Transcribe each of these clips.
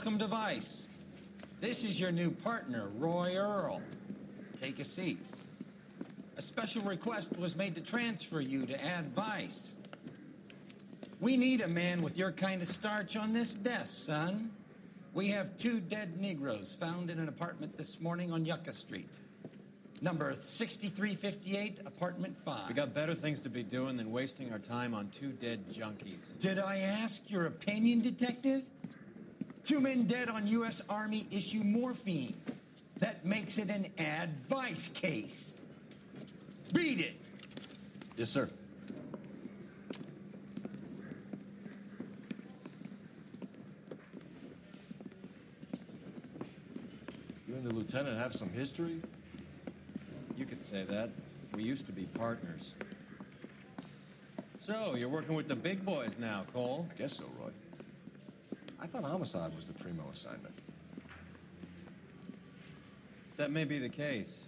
Welcome to Vice. This is your new partner, Roy Earl. Take a seat. A special request was made to transfer you to Ad Vice. We need a man with your kind of starch on this desk, son. We have 2 dead Negroes found in an apartment this morning on Yucca Street. Number 6358, apartment 5. We got better things to be doing than wasting our time on 2 dead junkies. Did I ask your opinion, detective? 2 men dead on U.S. Army issue morphine. That makes it an Ad Vice case. Read it. Yes, sir. You and the lieutenant have some history? You could say that. We used to be partners. So, you're working with the big boys now, Cole? I guess so, Roy. I thought homicide was the primo assignment. That may be the case.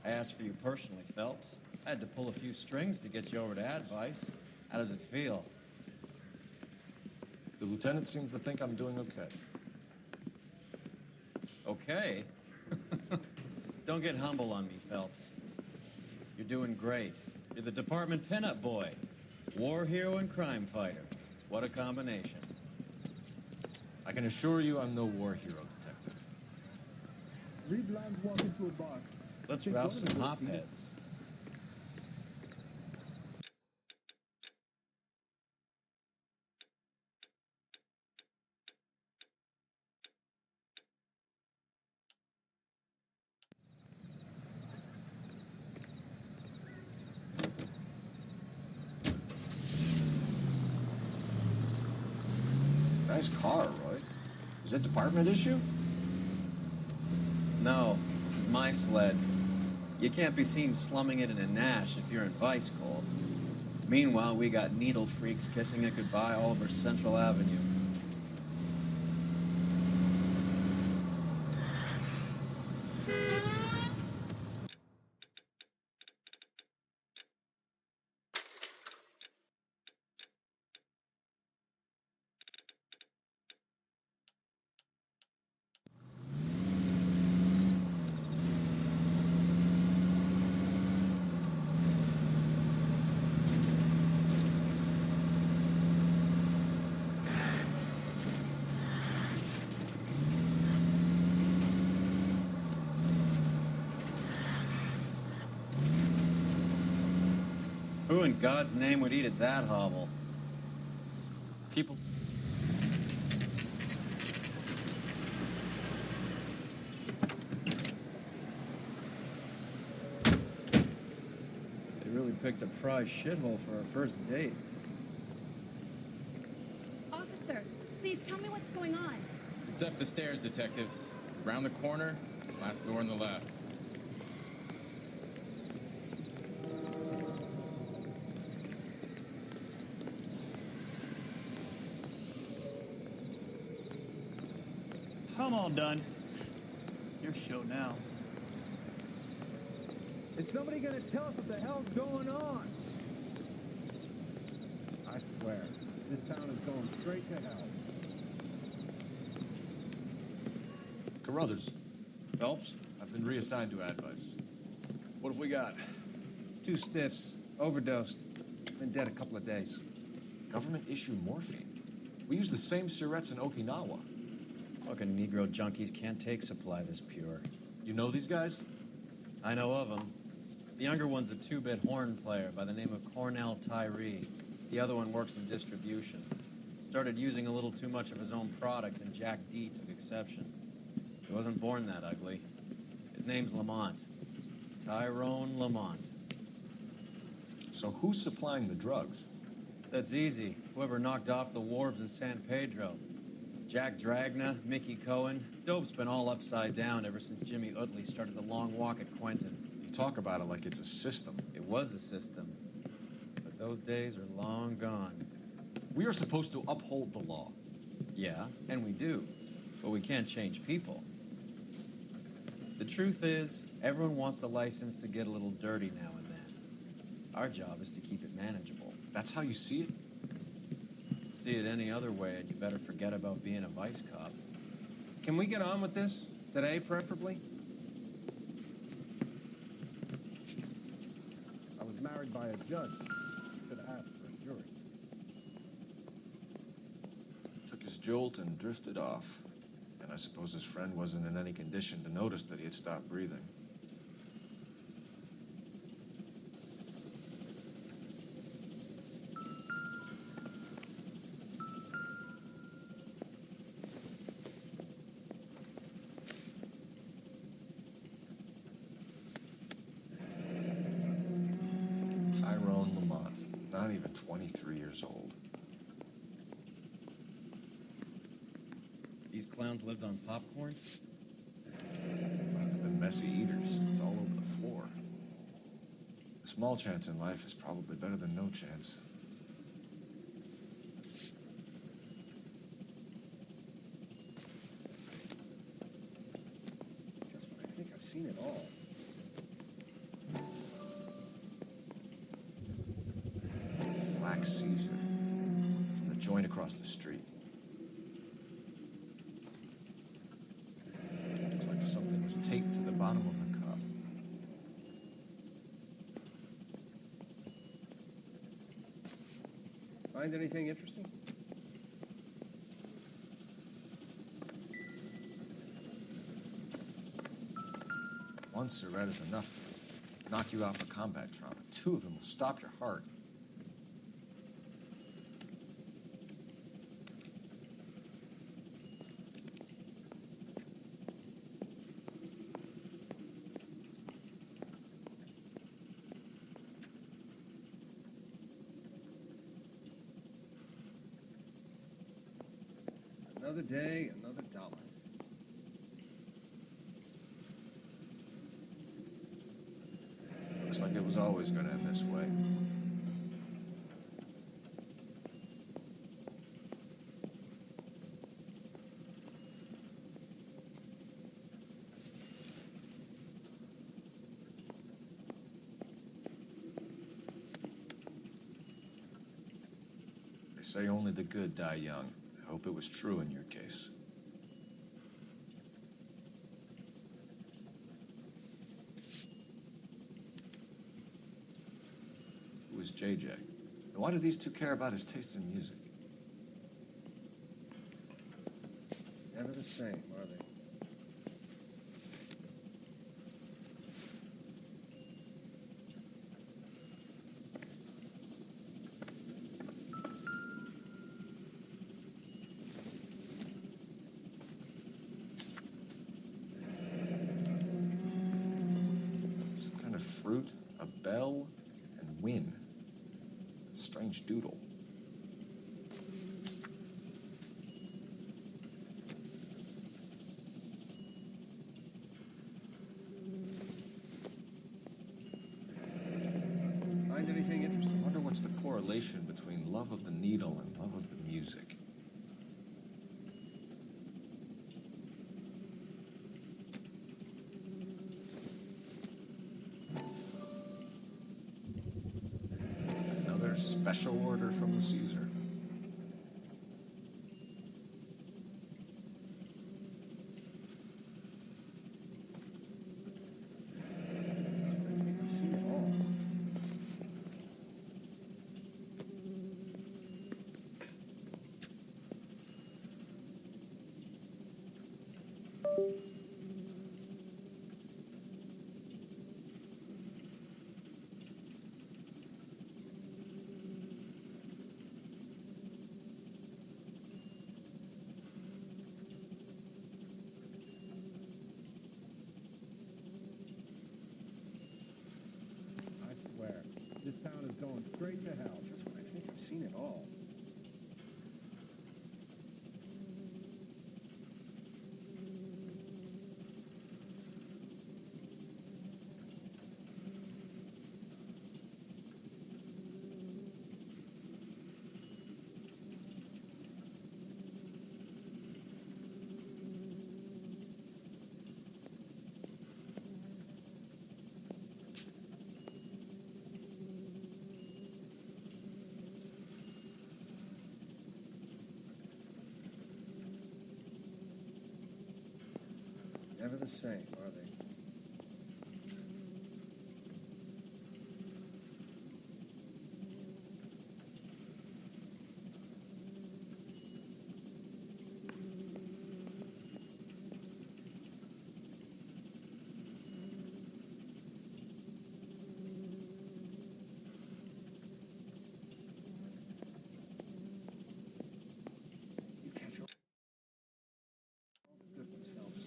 I asked for you personally, Phelps. I had to pull a few strings to get you over to Ad Vice. How does it feel? The lieutenant seems to think I'm doing okay. Okay? Don't get humble on me, Phelps. You're doing great. You're the department pinup boy. War hero and crime fighter. What a combination. I can assure you I'm no war hero, detective. Reed Lamb's walk into a bar. Let's rouse some hopheads. Nice car, Roy. Is it department issue? No, this is my sled. You can't be seen slumming it in a Nash if you're in Vice, Cole. Meanwhile, we got needle freaks kissing it goodbye all over Central Avenue. Who in God's name would eat at that hovel? People. They really picked a prize shithole for our first date. Officer, please tell me what's going on. It's up the stairs, detectives. Round the corner, last door on the left. I'm all done. Your show now. Is somebody gonna tell us what the hell's going on? I swear, this town is going straight to hell. Carruthers, Phelps? I've been reassigned to Ad Vice. What have we got? 2 stiffs, overdosed, been dead a couple of days. Government issue morphine. We use the same syrettes in Okinawa. Fucking Negro junkies can't take supply this pure. You know these guys? I know of them. The younger one's a 2-bit horn player by the name of Cornell Tyree. The other one works in distribution. Started using a little too much of his own product, and Jack D took exception. He wasn't born that ugly. His name's Lamont. Tyrone Lamont. So who's supplying the drugs? That's easy. Whoever knocked off the wharves in San Pedro. Jack Dragna, Mickey Cohen. Dope's been all upside down ever since Jimmy Utley started the long walk at Quentin. You talk about it like it's a system. It was a system. But those days are long gone. We are supposed to uphold the law. Yeah, and we do. But we can't change people. The truth is, everyone wants a license to get a little dirty now and then. Our job is to keep it manageable. That's how you see it? See it any other way, and you better forget about being a vice cop. Can we get on with this? Today, preferably? I was married by a judge. Should have asked for a jury. Took his jolt and drifted off. And I suppose his friend wasn't in any condition to notice that he had stopped breathing. Not even 23 years old. These clowns lived on popcorn? Must have been messy eaters. It's all over the floor. A small chance in life is probably better than no chance. Just when I think I've seen it all. Caesar from the joint across the street. Looks like something was taped to the bottom of the cup. Find anything interesting? One cigarette is enough to knock you out for combat trauma. Two of them will stop your heart. Another day, another dollar. Looks like it was always going to end this way. They say only the good die young. I hope it was true in your case. Who is JJ? And why do these two care about his taste in music? Never the same, are they? Fruit, a bell, and win. Strange doodle. Find anything interesting? I wonder what's the correlation between love of the needle and love of the music. Special order from the Caesar. I've seen it all. This town is going straight to hell. Just when I think I've seen it all. Never the same, are they? You catch all the good ones, Phelps.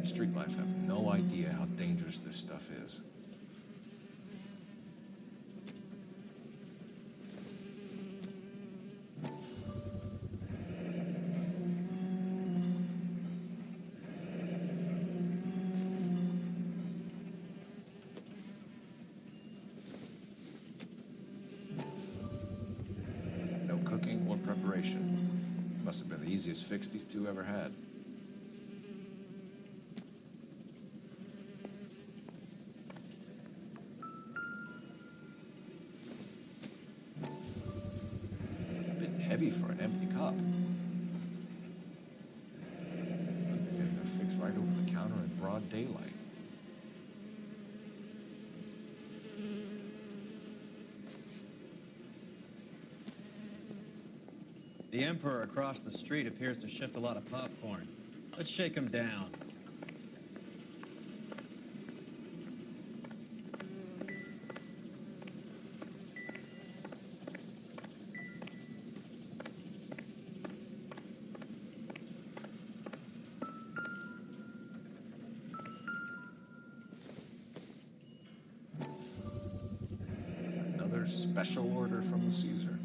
Street life have no idea how dangerous this stuff is. No cooking or preparation. Must have been the easiest fix these two ever had. Heavy for an empty cup. They're fixed right over the counter in broad daylight. The Emperor across the street appears to shift a lot of popcorn. Let's shake him down. Another special order from the Caesar.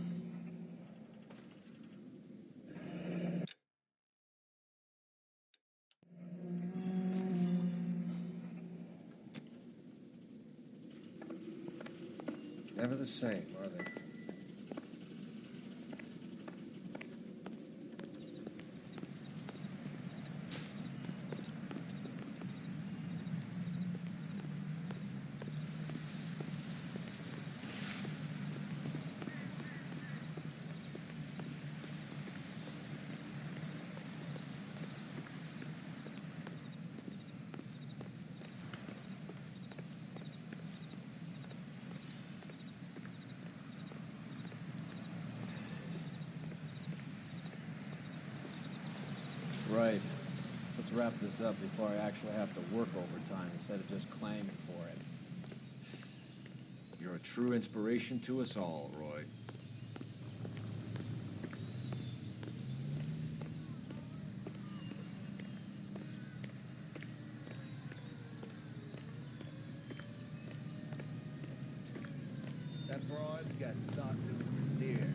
Never the same, are they? Right. Let's wrap this up before I actually have to work overtime instead of just claiming for it. You're a true inspiration to us all, Roy. That broad's got thought to the deer.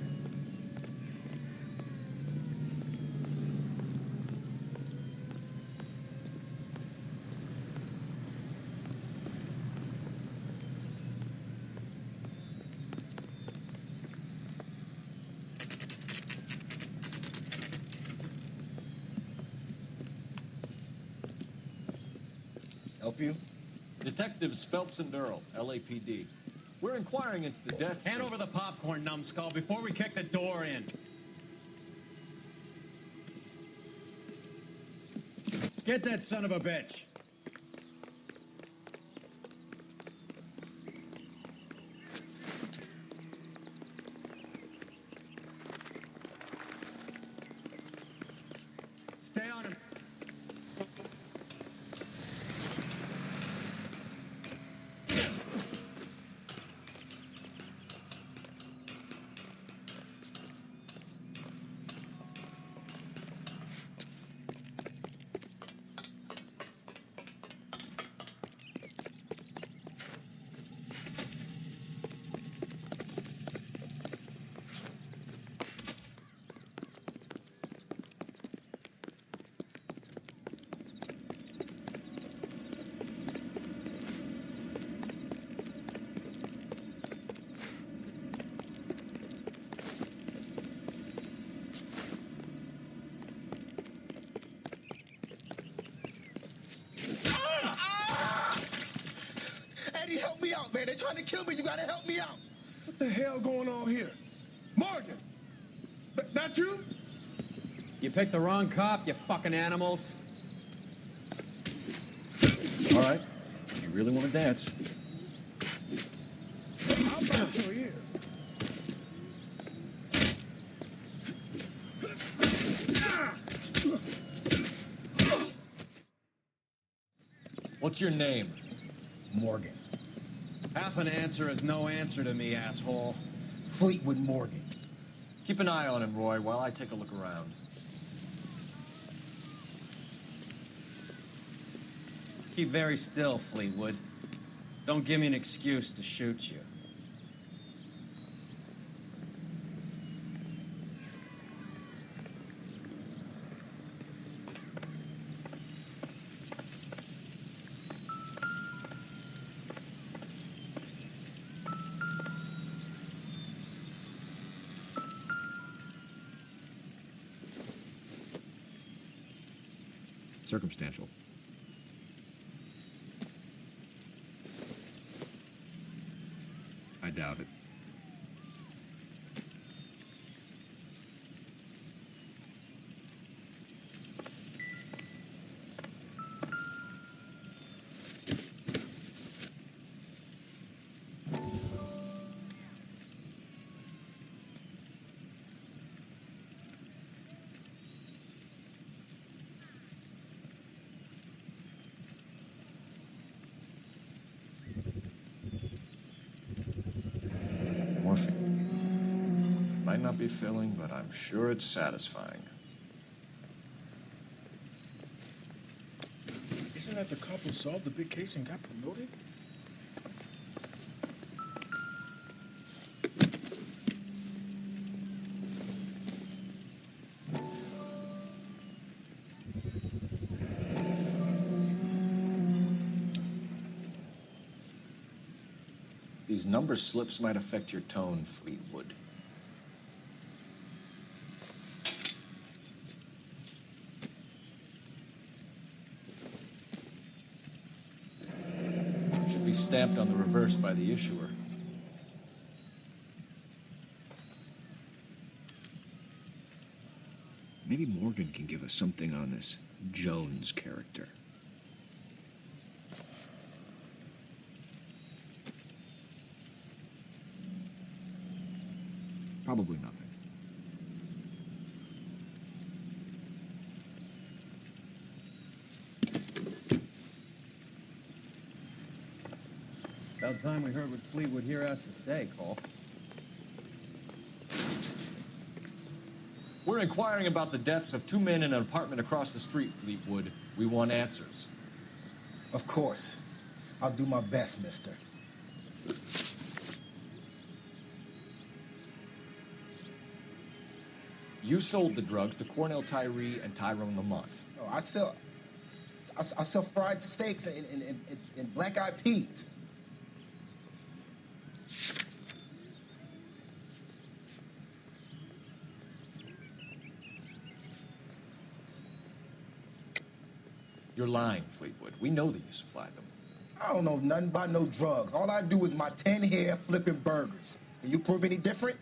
Help you? Detectives Phelps and Earl, LAPD. We're inquiring into the deaths. Hand over the popcorn, numbskull, before we kick the door in. Get that son of a bitch. Stay on him. out, man. They're trying to kill me. You gotta help me out. What the hell going on here? Morgan! That you? You picked the wrong cop, you fucking animals. All right. You really want to dance? How about your ears? What's your name? Morgan. Half an answer is no answer to me, asshole. Fleetwood Morgan. Keep an eye on him, Roy, while I take a look around. Keep very still, Fleetwood. Don't give me an excuse to shoot you. Circumstantial. I doubt it. Morphine. Might not be filling, but I'm sure it's satisfying. Isn't that the cop who solved the big case and got promoted? These number slips might affect your tone, Fleetwood. Should be stamped on the reverse by the issuer. Maybe Morgan can give us something on this Jones character. Probably nothing. About time we heard what Fleetwood here has to say, Cole. We're inquiring about the deaths of 2 men in an apartment across the street, Fleetwood. We want answers. Of course. I'll do my best, mister. You sold the drugs to Cornell Tyree and Tyrone Lamont. Oh, I sell fried steaks and black-eyed peas. You're lying, Fleetwood. We know that you supplied them. I don't know nothing about no drugs. All I do is my 10 hair flipping burgers. Can you prove any different?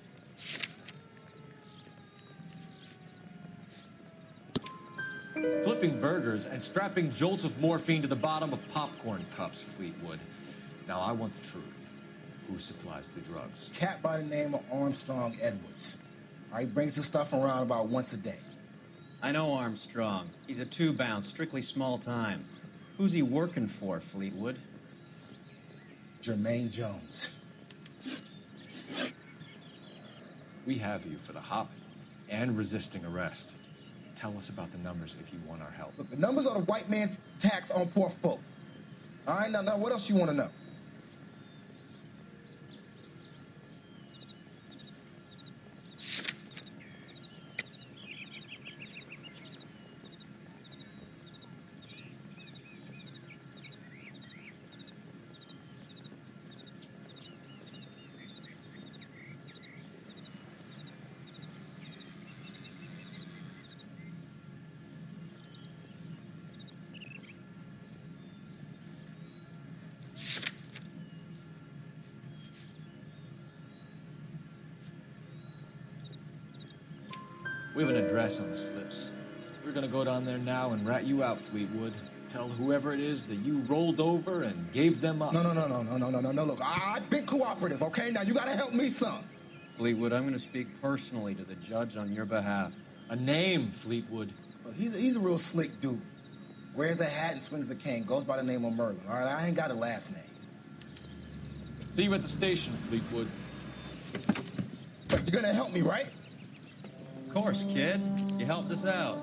Flipping burgers and strapping jolts of morphine to the bottom of popcorn cups, Fleetwood. Now, I want the truth. Who supplies the drugs? Cat by the name of Armstrong Edwards. All right, brings the stuff around about once a day. I know Armstrong. He's a two-bound, strictly small time. Who's he working for, Fleetwood? Jermaine Jones. We have you for the hopping and resisting arrest. Tell us about the numbers if you want our help. Look, the numbers are the white man's tax on poor folk. All right, now what else you want to know? We have an address on the slips. We're gonna go down there now and rat you out, Fleetwood. Tell whoever it is that you rolled over and gave them up. No. Look, I've been cooperative, okay? Now you gotta help me some. Fleetwood, I'm going to speak personally to the judge on your behalf. A name, Fleetwood. Well, he's a real slick dude. Wears a hat and swings a cane. Goes by the name of Merlin, all right? I ain't got a last name. See you at the station, Fleetwood. But you're gonna help me, right? Of course, kid. You helped us out.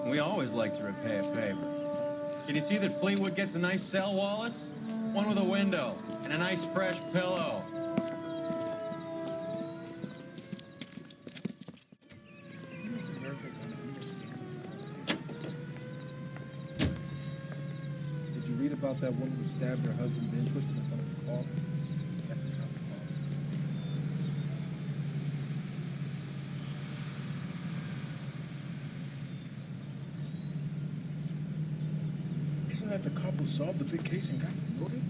We always like to repay a favor. Can you see that Fleetwood gets a nice cell, Wallace? One with a window and a nice fresh pillow. Did you read about that woman who stabbed her husband, then pushed him in front of the car? That's the cop call. Isn't that the cop who solved the big case and got promoted?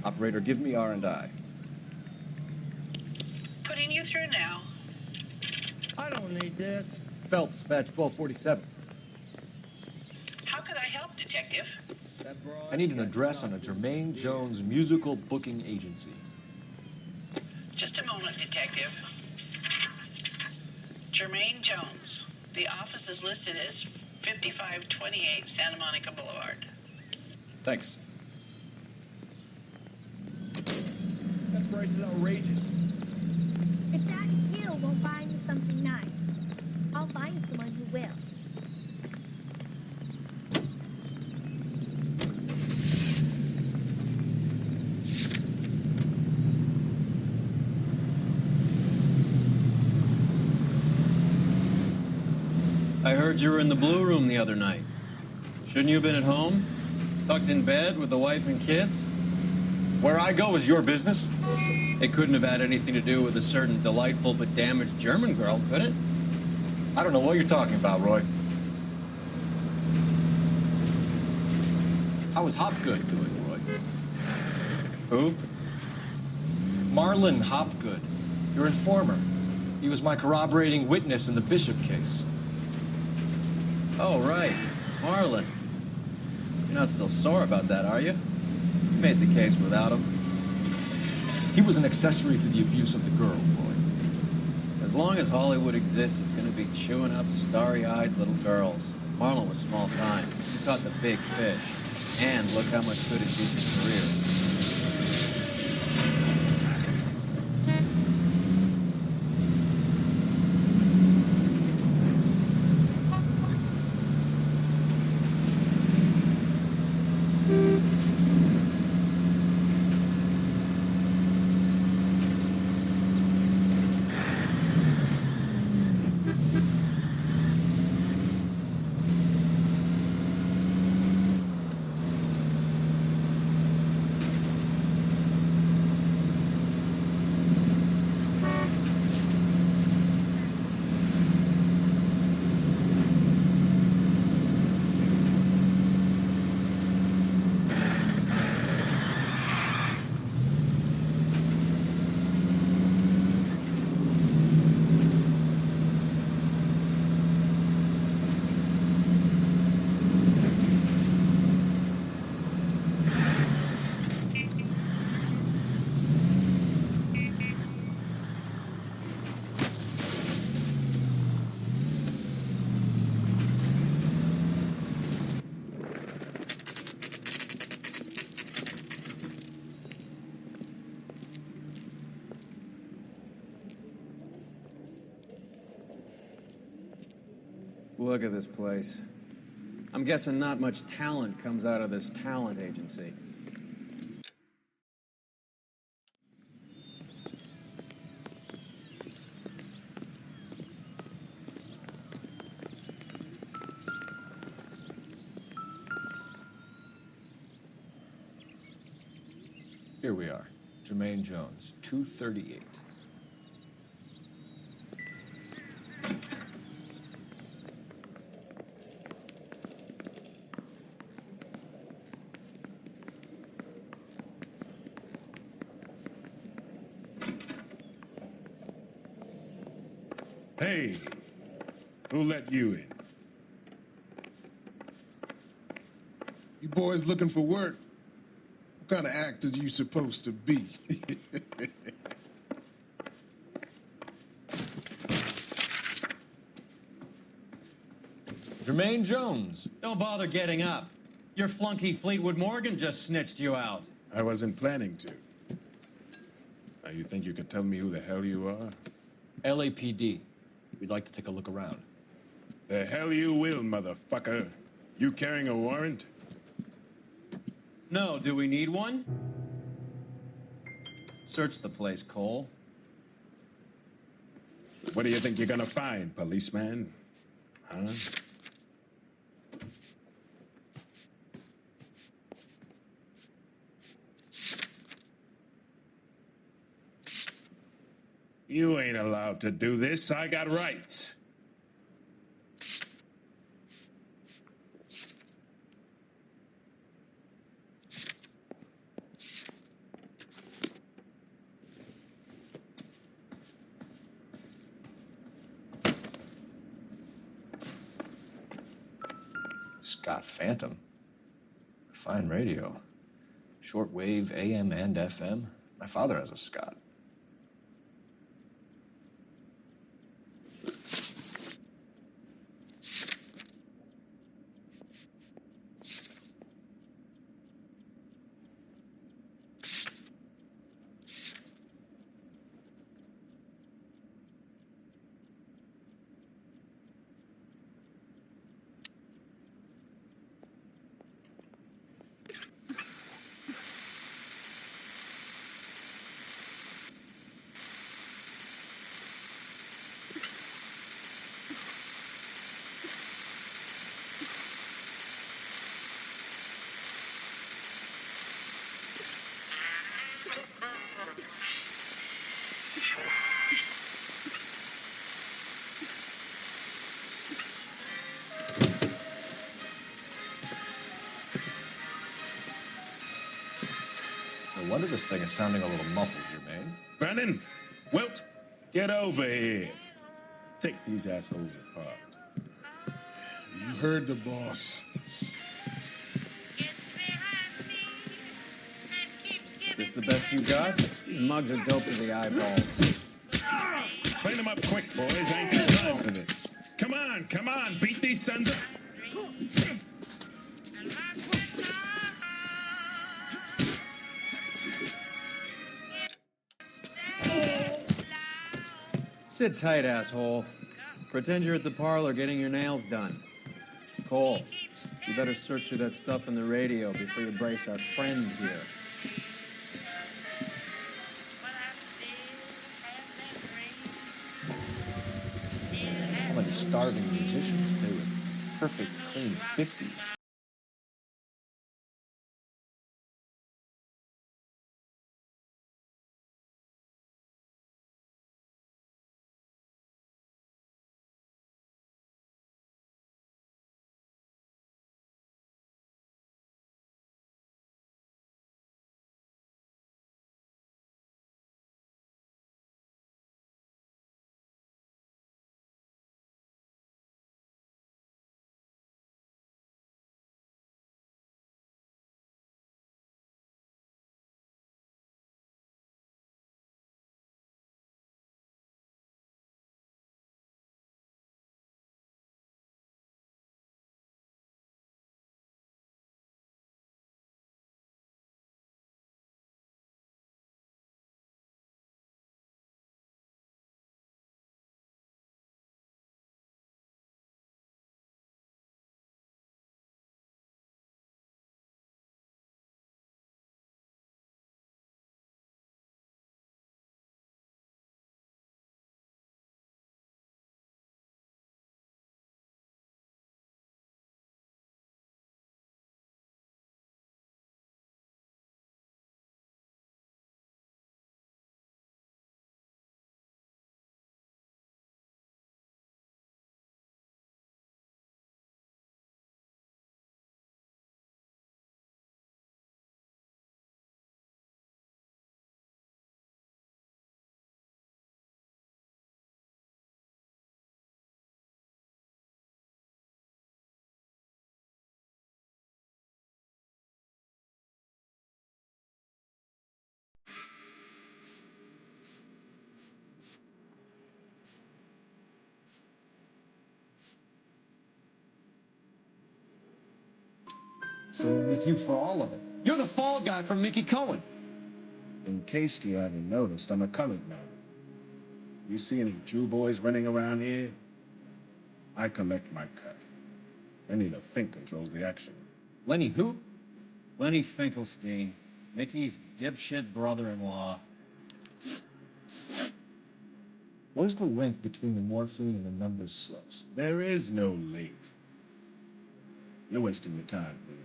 Operator, give me R&I. Putting you through now. I don't need this. Phelps, badge 1247. How could I help, Detective? I need an address on a Jermaine Jones musical booking agency. Just a moment, Detective. Jermaine Jones. The office is listed as 5528 Santa Monica Boulevard. Thanks. That price is outrageous. If Daddy Hill won't buy me something nice, I'll find someone who will. I heard you were in the Blue Room the other night. Shouldn't you have been at home? Tucked in bed with the wife and kids? Where I go is your business? It couldn't have had anything to do with a certain delightful but damaged German girl, could it? I don't know what you're talking about, Roy. How was Hopgood doing, Roy? Who? Marlon Hopgood, your informer. He was my corroborating witness in the Bishop case. Oh, right. Marlon. You're not still sore about that, are you? You made the case without him. He was an accessory to the abuse of the girl, Roy. As long as Hollywood exists, it's going to be chewing up starry-eyed little girls. Marlon was small time. He caught the big fish. And look how much good it did his career. Look at this place. I'm guessing not much talent comes out of this talent agency. Here we are. Jermaine Jones, 238. Hey, who let you in? You boys looking for work? What kind of actors are you supposed to be? Jermaine Jones. Don't bother getting up. Your flunky Fleetwood Morgan just snitched you out. I wasn't planning to. Now, you think you could tell me who the hell you are? LAPD. We'd like to take a look around. The hell you will, motherfucker. You carrying a warrant? No, do we need one? Search the place, Cole. What do you think you're gonna find, policeman? Huh? You ain't allowed to do this. I got rights. Scott Phantom. Fine radio. Shortwave, AM and FM. My father has a Scott. No wonder this thing is sounding a little muffled, Jermaine. Brennan, Wilt, get over here. Take these assholes apart. You heard the boss. Is this the best you got? These mugs are dope to the eyeballs. Clean them up quick, boys. I ain't got time for this. Come on, beat these sons up. Sit tight, asshole. Pretend you're at the parlor getting your nails done. Cole, you better search through that stuff in the radio before you brace our friend here. How many starving musicians pay with perfect, clean 50s? So we're with you for all of it. You're the fall guy from Mickey Cohen. In case you haven't noticed, I'm a colored man. You see any Jew boys running around here? I collect my cut. Lenny the Fink controls the action. Lenny who? Lenny Finkelstein, Mickey's dipshit brother-in-law. Where's the link between the morphine and the numbers slips? There is no link. You're wasting your time, man.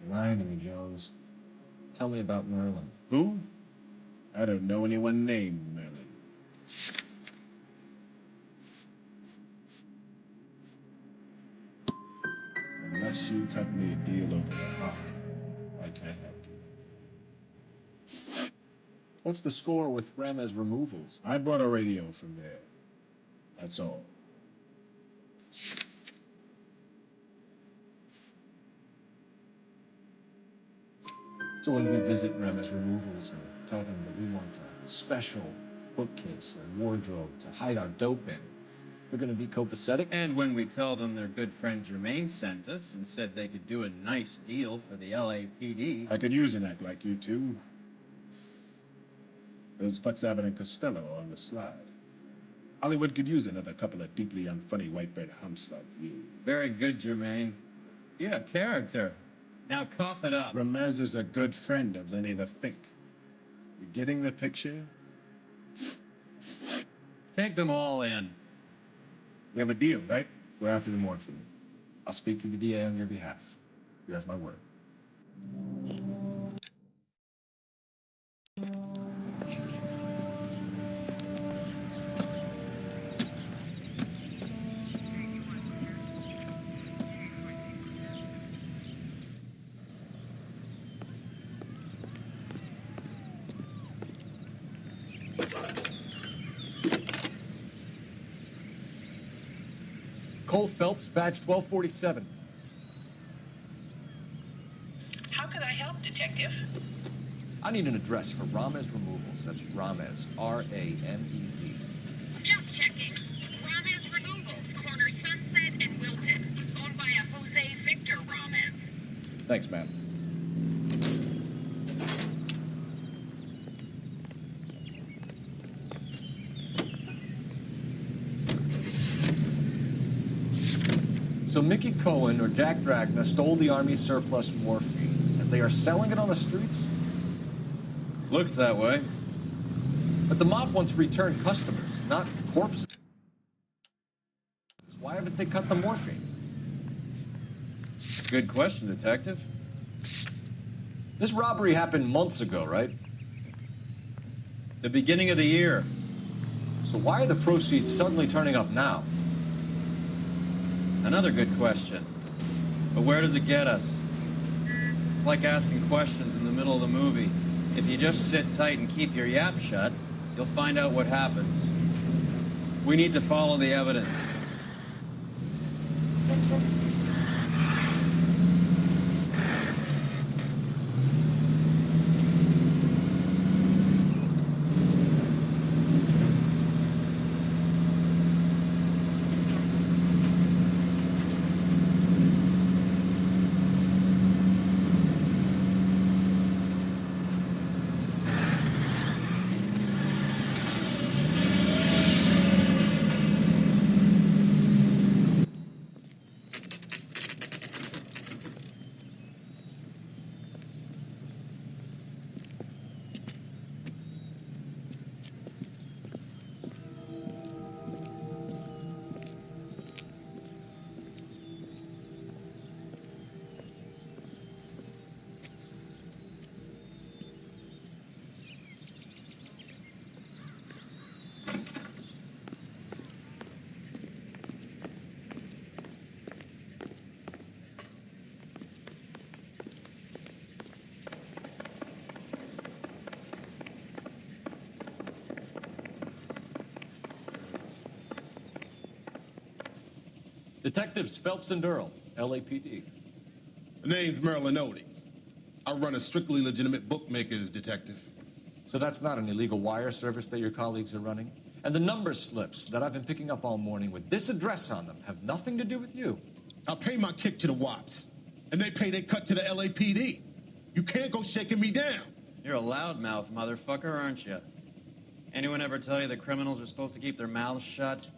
You're lying to me, Jones. Tell me about Merlin. Who? I don't know anyone named Merlin. Unless you cut me a deal over the heart, I can't help you. What's the score with Ramez removals? I bought a radio from there. That's all. So when we visit Ramez removals and tell them that we want a special bookcase or wardrobe to hide our dope in, they're gonna be copacetic? And when we tell them their good friend Jermaine sent us and said they could do a nice deal for the LAPD. I could use an act like you two. There's Abbott and Costello on the slide. Hollywood could use another couple of deeply unfunny white bread humps like you. Very good, Jermaine. Yeah, character. Now cough it up. Ramez is a good friend of Lenny the Fink. You getting the picture? Take them all in. We have a deal, right? We're after the morphine. I'll speak to the DA on your behalf. You have my word. Cole Phelps, badge 1247. How could I help, Detective? I need an address for Ramez Removals. That's Ramez, R-A-M-E-Z. Just checking. Ramez Removals, corner Sunset and Wilton. Owned by a Jose Victor Ramez. Thanks, man. So Mickey Cohen or Jack Dragna stole the Army's surplus morphine, and they are selling it on the streets? Looks that way. But the mob wants returned customers, not corpses. Why haven't they cut the morphine? Good question, Detective. This robbery happened months ago, right? The beginning of the year. So why are the proceeds suddenly turning up now? Another good question. But where does it get us? It's like asking questions in the middle of the movie. If you just sit tight and keep your yap shut, you'll find out what happens. We need to follow the evidence. Detectives Phelps and Earl, LAPD. The name's Merlin Odie. I run a strictly legitimate bookmakers, detective. So that's not an illegal wire service that your colleagues are running? And the number slips that I've been picking up all morning with this address on them have nothing to do with you? I pay my kick to the Wops, and they pay their cut to the LAPD. You can't go shaking me down. You're a loudmouth, motherfucker, aren't you? Anyone ever tell you that criminals are supposed to keep their mouths shut?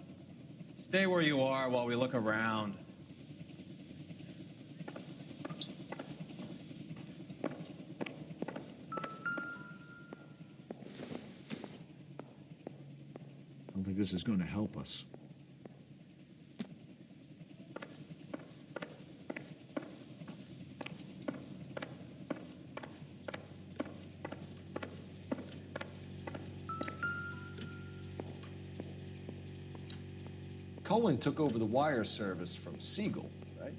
Stay where you are while we look around. I don't think this is going to help us. Cohen took over the wire service from Siegel, right?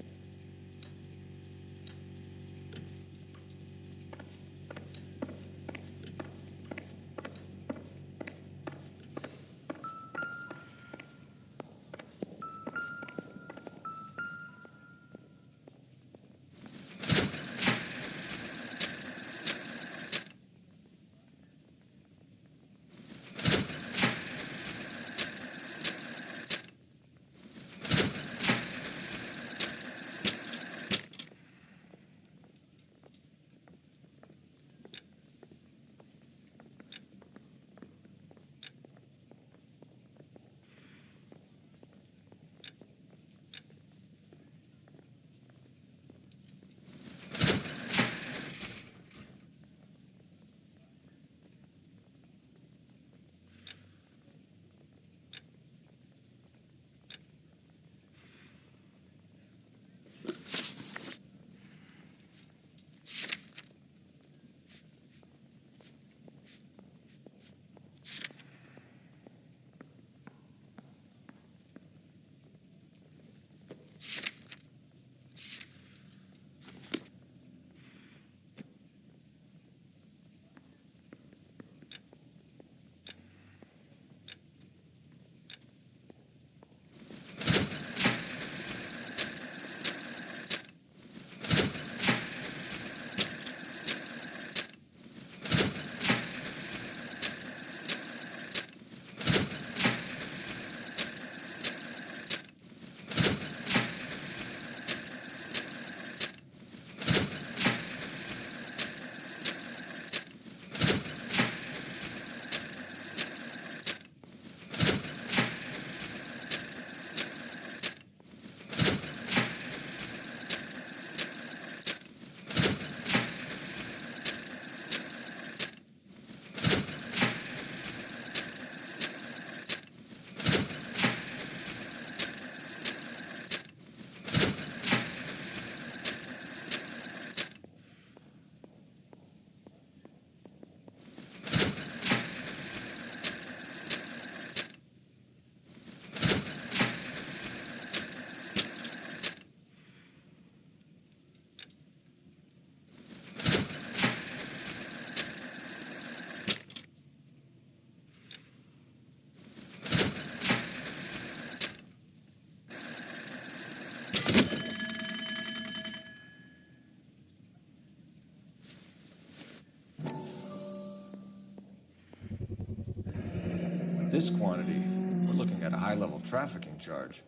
This quantity, we're looking at a high-level trafficking charge.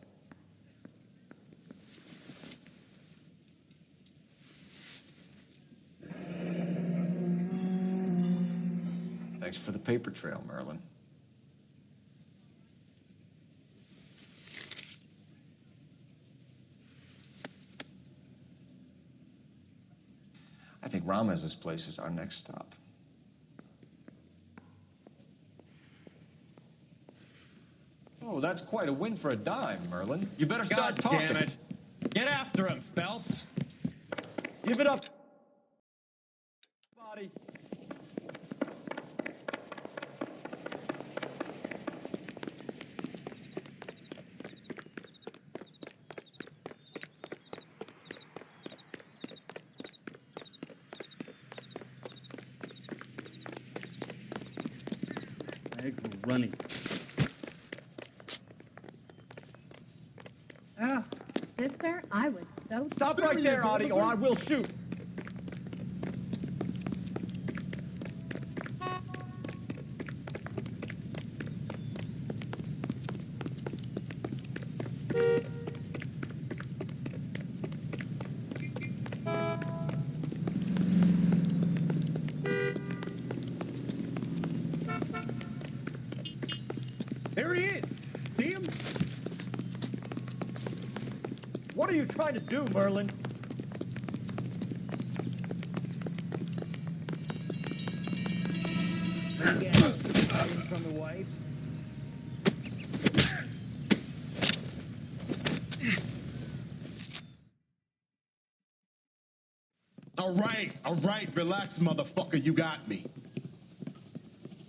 Thanks for the paper trail, Merlin. I think Ramez's place is our next stop. Oh, that's quite a win for a dime, Merlin. You better start talking. God damn it. Get after him, Phelps. Give it up. Body. Legs were running. Oh, sister, I was so... Stop right there, Audie, or I will shoot. trying to do, Merlin? Again, hiding from the wife. All right, relax, motherfucker, you got me.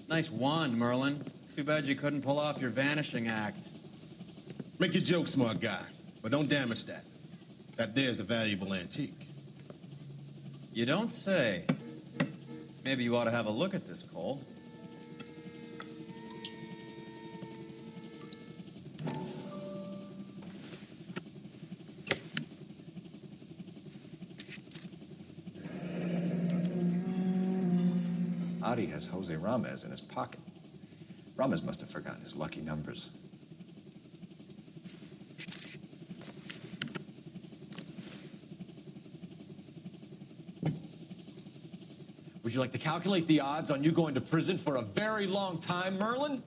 Nice wand, Merlin. Too bad you couldn't pull off your vanishing act. Make your joke, smart guy, but don't damage that. That there's a valuable antique. You don't say. Maybe you ought to have a look at this, Cole. Adi has Jose Ramez in his pocket. Ramez must have forgotten his lucky numbers. Would you like to calculate the odds on you going to prison for a very long time, Merlin?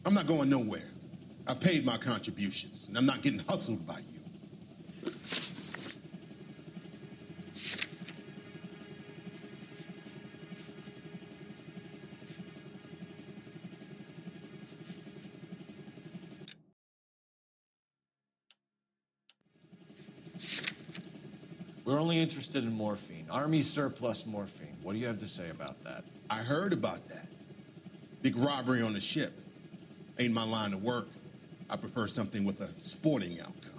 I'm not going nowhere. I've paid my contributions, and I'm not getting hustled by you. We're only interested in morphine. Army surplus morphine. What do you have to say about that? I heard about that. Big robbery on the ship. Ain't my line of work. I prefer something with a sporting outcome.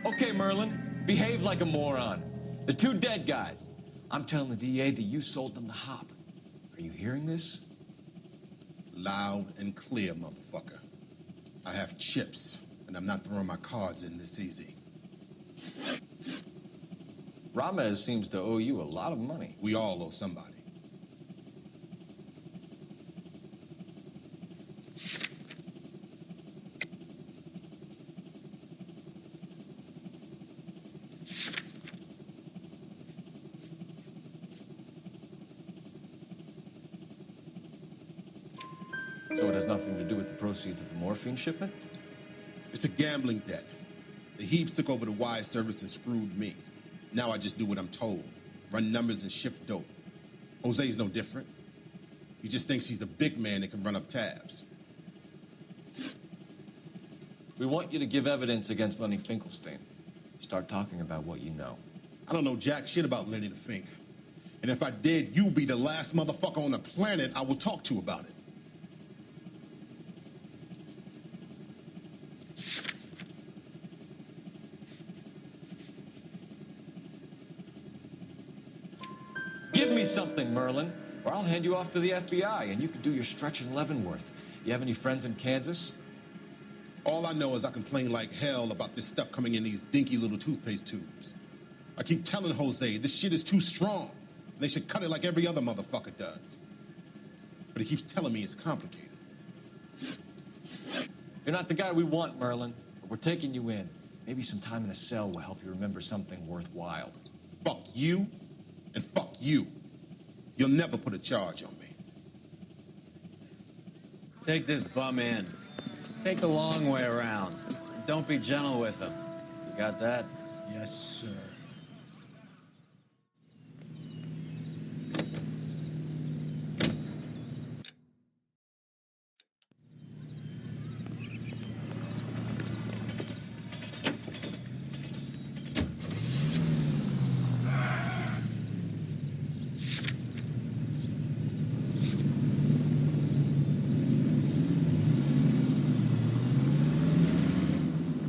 Okay, Merlin, behave like a moron. The two dead guys. I'm telling the DA that you sold them the hop. Are you hearing this? Loud and clear, motherfucker. I have chips, and I'm not throwing my cards in this easy. Ramez seems to owe you a lot of money. We all owe somebody. So it has nothing to do with the proceeds of the morphine shipment? It's a gambling debt. The Heaps took over the wire service and screwed me. Now I just do what I'm told. Run numbers and shift dope. Jose's no different. He just thinks he's a big man that can run up tabs. We want you to give evidence against Lenny Finkelstein. Start talking about what you know. I don't know jack shit about Lenny the Fink. And if I did, you'll be the last motherfucker on the planet I will talk to about it. Give me something, Merlin, or I'll hand you off to the FBI and you can do your stretch in Leavenworth. You have any friends in Kansas? All I know is I complain like hell about this stuff coming in these dinky little toothpaste tubes. I keep telling Jose this shit is too strong. They should cut it like every other motherfucker does. But he keeps telling me it's complicated. You're not the guy we want, Merlin, but we're taking you in. Maybe some time in a cell will help you remember something worthwhile. Fuck you, and fuck you. You'll never put a charge on me. Take this bum in. Take the long way around. Don't be gentle with him. You got that? Yes, sir.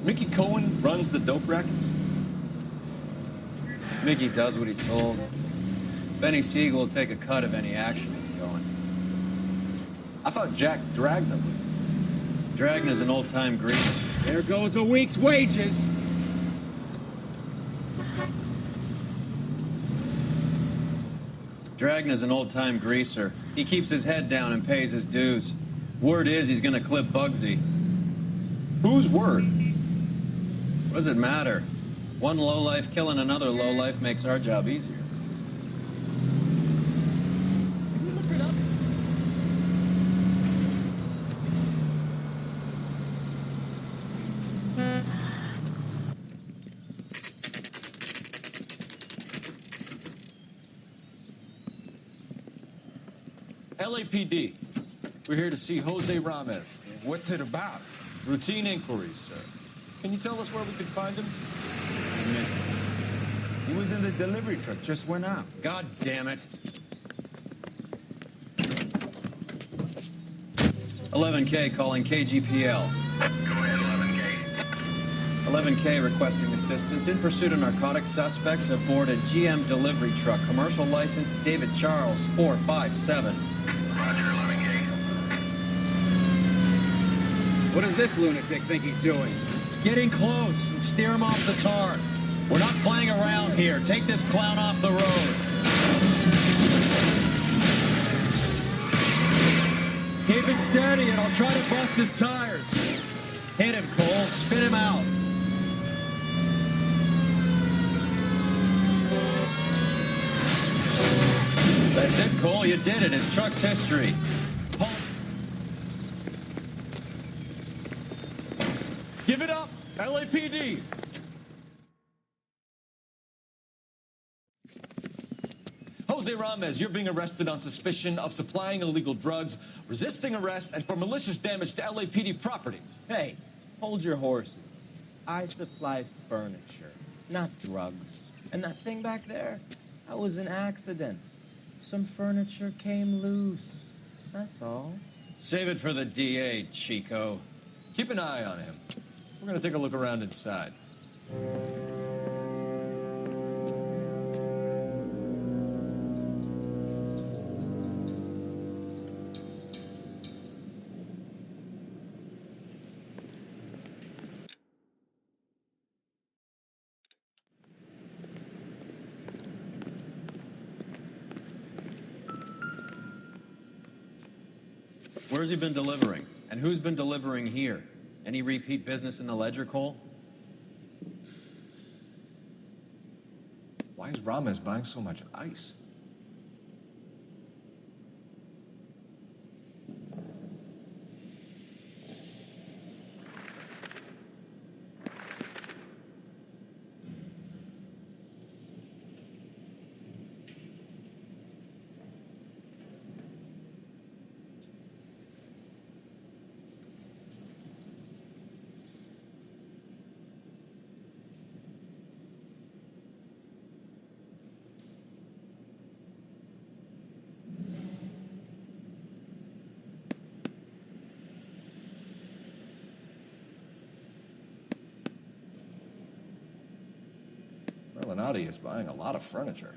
Mickey Cohen runs the dope rackets? Mickey does what he's told. Benny Siegel will take a cut of any action he's going. I thought Jack Dragna was... Dragna's an old-time greaser. There goes a week's wages. Dragna's an old-time greaser. He keeps his head down and pays his dues. Word is he's gonna clip Bugsy. Whose word? What does it matter? One lowlife killing another lowlife makes our job easier. Can you look it up? LAPD. We're here to see Jose Ramez. What's it about? Routine inquiries, sir. Can you tell us where we can find him? I missed him. He was in the delivery truck, just went out. God damn it. 11K calling KGPL. Go ahead, 11K. 11K requesting assistance in pursuit of narcotic suspects aboard a GM delivery truck. Commercial license David Charles 457. Roger, 11K. What does this lunatic think he's doing? Getting close and steer him off the tar. We're not playing around here. Take this clown off the road. Keep it steady and I'll try to bust his tires. Hit him, Cole. Spin him out. That's it, Cole. You did it. His truck's history. Give it up, LAPD. Jose Ramez, you're being arrested on suspicion of supplying illegal drugs, resisting arrest, and for malicious damage to LAPD property. Hey, hold your horses. I supply furniture, not drugs. And that thing back there, that was an accident. Some furniture came loose. That's all. Save it for the DA, Chico. Keep an eye on him. We're gonna take a look around inside. Where's he been delivering? And who's been delivering here? Any repeat business in the ledger, Cole? Why is Ramez buying so much ice? Melinati is buying a lot of furniture.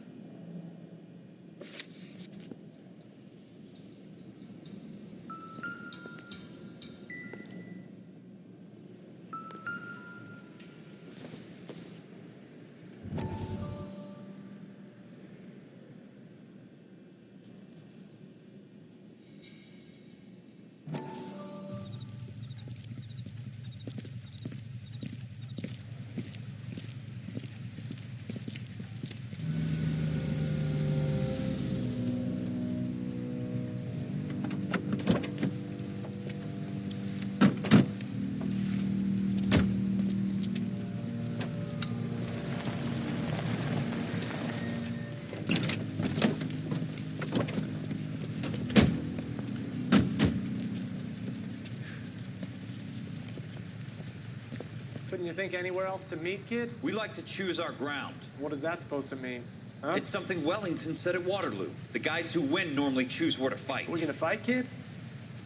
Couldn't you think anywhere else to meet, kid? We like to choose our ground. What is that supposed to mean? Huh? It's something Wellington said at Waterloo. The guys who win normally choose where to fight. We're gonna fight, kid?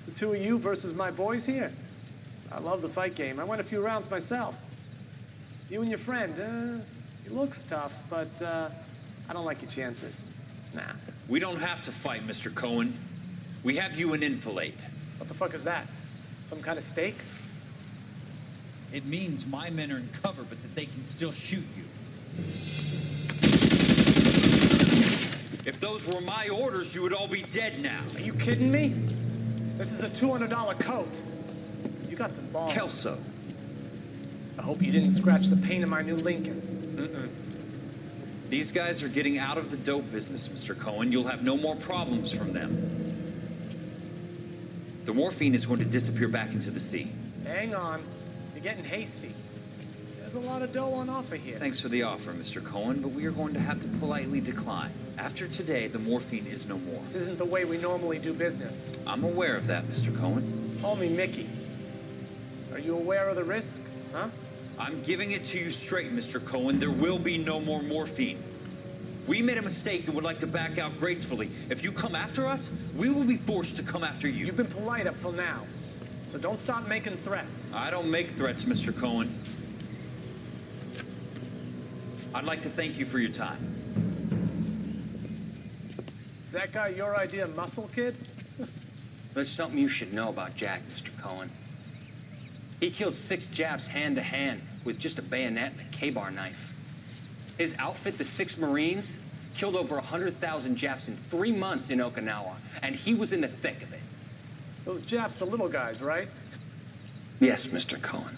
The two of you versus my boys here? I love the fight game. I went a few rounds myself. You and your friend, he looks tough, but I don't like your chances. Nah. We don't have to fight, Mr. Cohen. We have you in enfilade. What the fuck is that? Some kind of stake? It means my men are in cover, but that they can still shoot you. If those were my orders, you would all be dead now. Are you kidding me? This is a $200 coat. You got some balls. Kelso. I hope you didn't scratch the paint of my new Lincoln. These guys are getting out of the dope business, Mr. Cohen. You'll have no more problems from them. The morphine is going to disappear back into the sea. Hang on. You're getting hasty. There's a lot of dough on offer here. Thanks for the offer, Mr. Cohen, but we are going to have to politely decline. After today, the morphine is no more. This isn't the way we normally do business. I'm aware of that, Mr. Cohen. Call me Mickey. Are you aware of the risk, huh? I'm giving it to you straight, Mr. Cohen. There will be no more morphine. We made a mistake and would like to back out gracefully. If you come after us, we will be forced to come after you. You've been polite up till now, so don't start making threats. I don't make threats, Mr. Cohen. I'd like to thank you for your time. Is that guy your idea of muscle, kid? There's something you should know about Jack, Mr. Cohen. He killed 6 Japs hand to hand with just a bayonet and a K-bar knife. His outfit, the 6 Marines, killed over 100,000 Japs in 3 months in Okinawa, and he was in the thick of it. Those Japs are little guys, right? Yes, Mr. Cohen.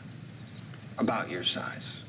About your size.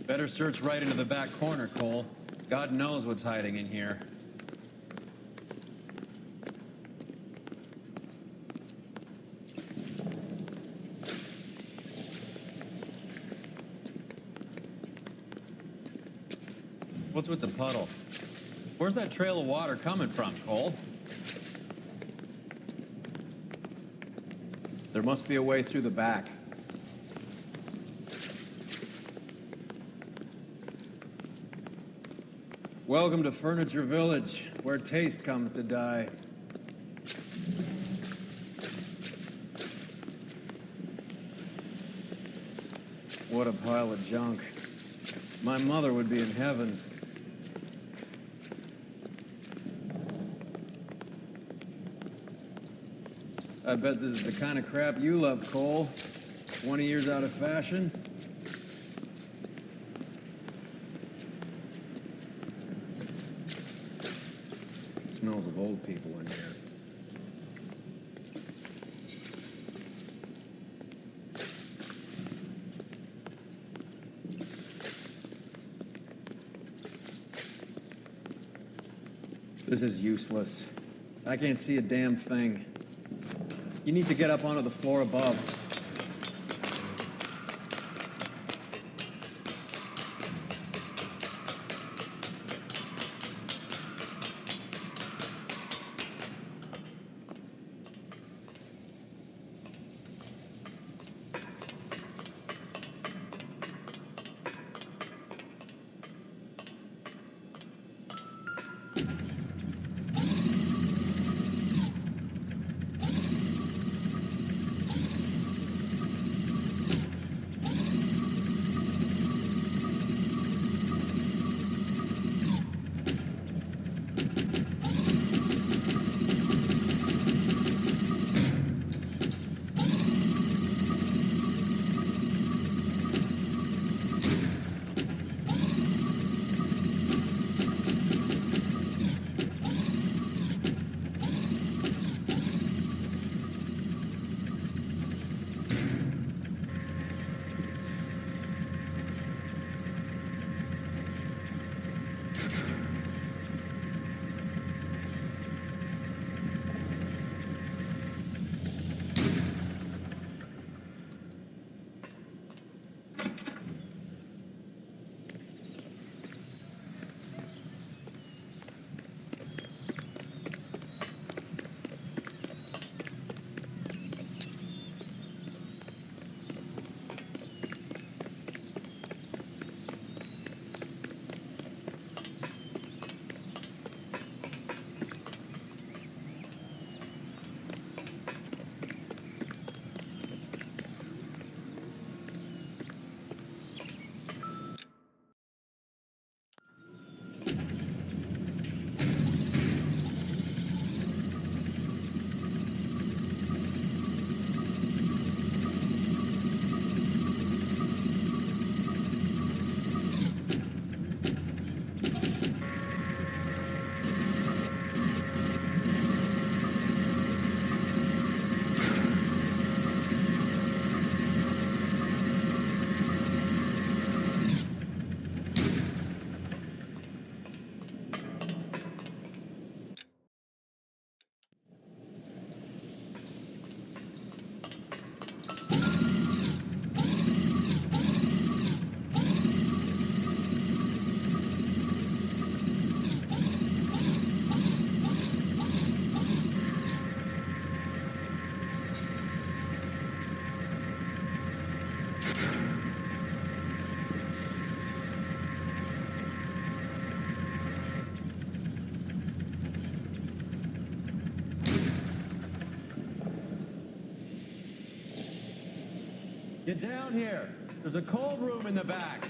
Better search right into the back corner, Cole. God knows what's hiding in here. What's with the puddle? Where's that trail of water coming from, Cole? There must be a way through the back. Welcome to Furniture Village, where taste comes to die. What a pile of junk. My mother would be in heaven. I bet this is the kind of crap you love, Cole. 20 years out of fashion. Smells of old people in here. This is useless. I can't see a damn thing. You need to get up onto the floor above. Get down here. There's a cold room in the back.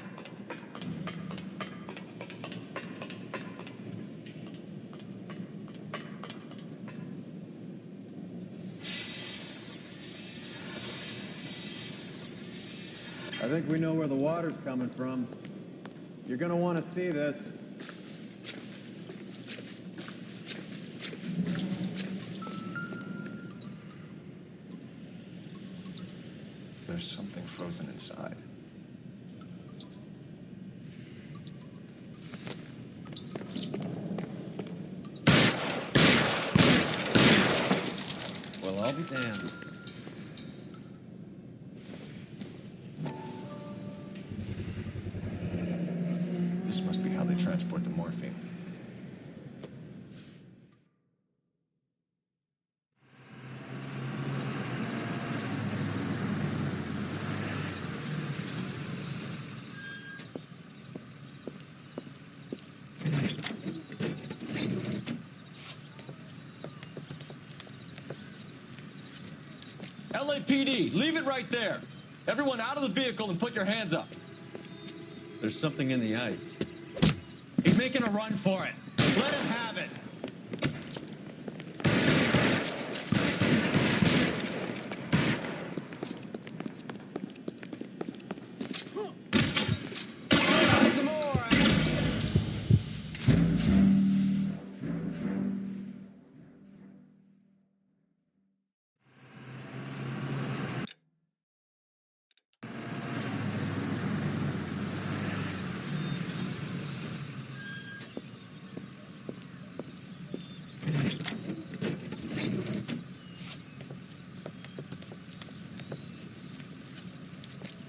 I think we know where the water's coming from. You're gonna want to see this. There's something frozen inside. Well, I'll be damned. This must be how they transport the morphine. LAPD, leave it right there. Everyone out of the vehicle and put your hands up. There's something in the ice. He's making a run for it. Let him have it.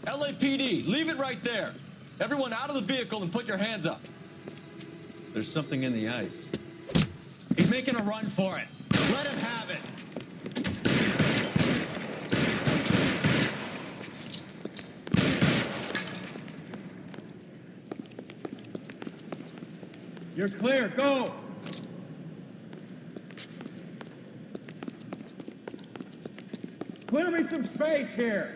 LAPD, leave it right there. Everyone out of the vehicle and put your hands up. There's something in the ice. He's making a run for it. Let him have it. You're clear, go! Clear me some space here!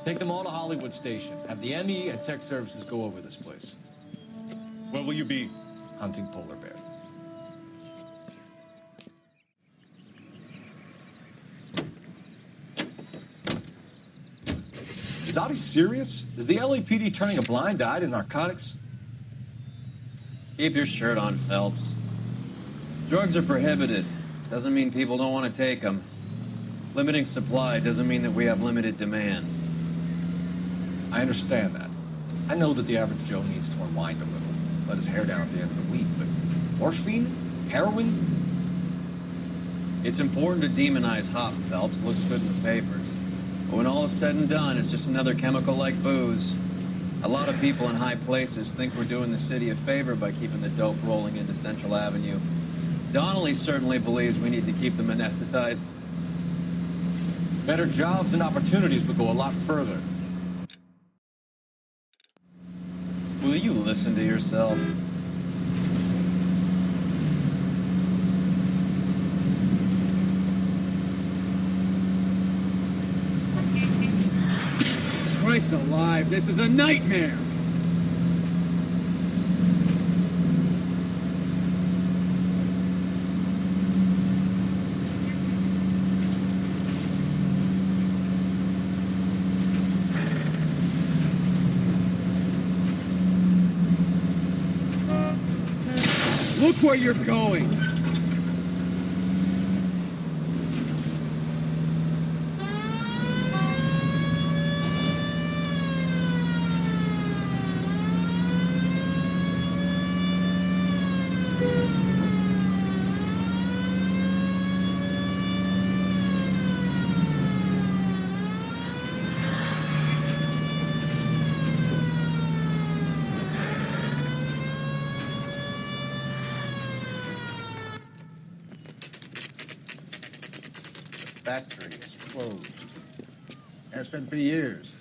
Take them all to Hollywood Station. Have the ME and Tech Services go over this place. Where will you be? Hunting polar bear. Is Audie serious? Is the LAPD turning a blind eye to narcotics? Keep your shirt on, Phelps. Drugs are prohibited. Doesn't mean people don't want to take them. Limiting supply doesn't mean that we have limited demand. I understand that. I know that the average Joe needs to unwind a little, let his hair down at the end of the week, but morphine? Heroin? It's important to demonize hop, Phelps. Looks good in the papers. But when all is said and done, it's just another chemical like booze. A lot of people in high places think we're doing the city a favor by keeping the dope rolling into Central Avenue. Donnelly certainly believes we need to keep them anesthetized. Better jobs and opportunities would go a lot further. Will you listen to yourself? Christ alive, this is a nightmare! Look where you're going! Factory is closed. Has been for years.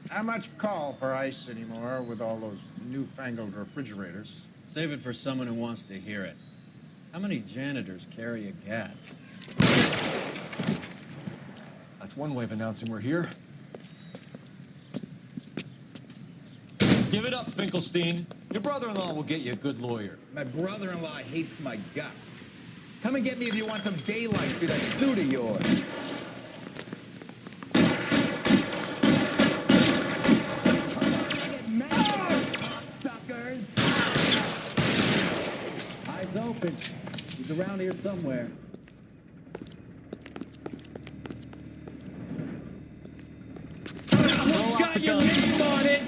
Not much call for ice anymore with all those newfangled refrigerators. Save it for someone who wants to hear it. How many janitors carry a gat? That's one way of announcing we're here. Give it up, Finkelstein. Your brother-in-law will get you a good lawyer. My brother-in-law hates my guts. Come and get me if you want some daylight through that suit of yours. Eyes open. He's around here somewhere. Got your name on it!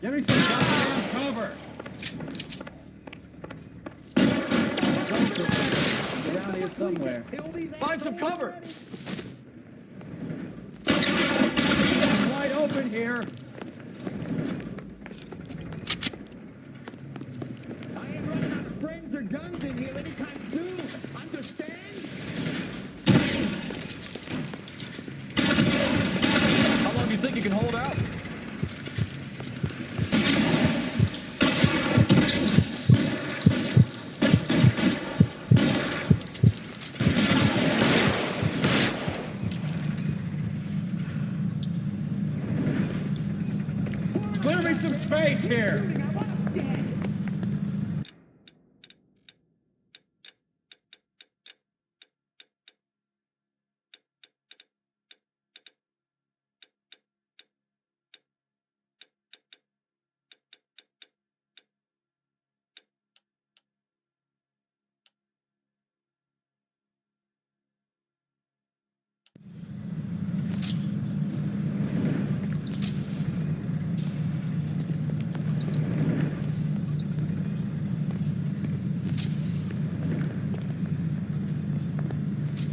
Give me some goddamn cover. He's around here somewhere. Find some cover! It's wide open here. I ain't running out of friends or guns in here anytime soon. Understand? How long do you think you can hold out? Clear me some space here.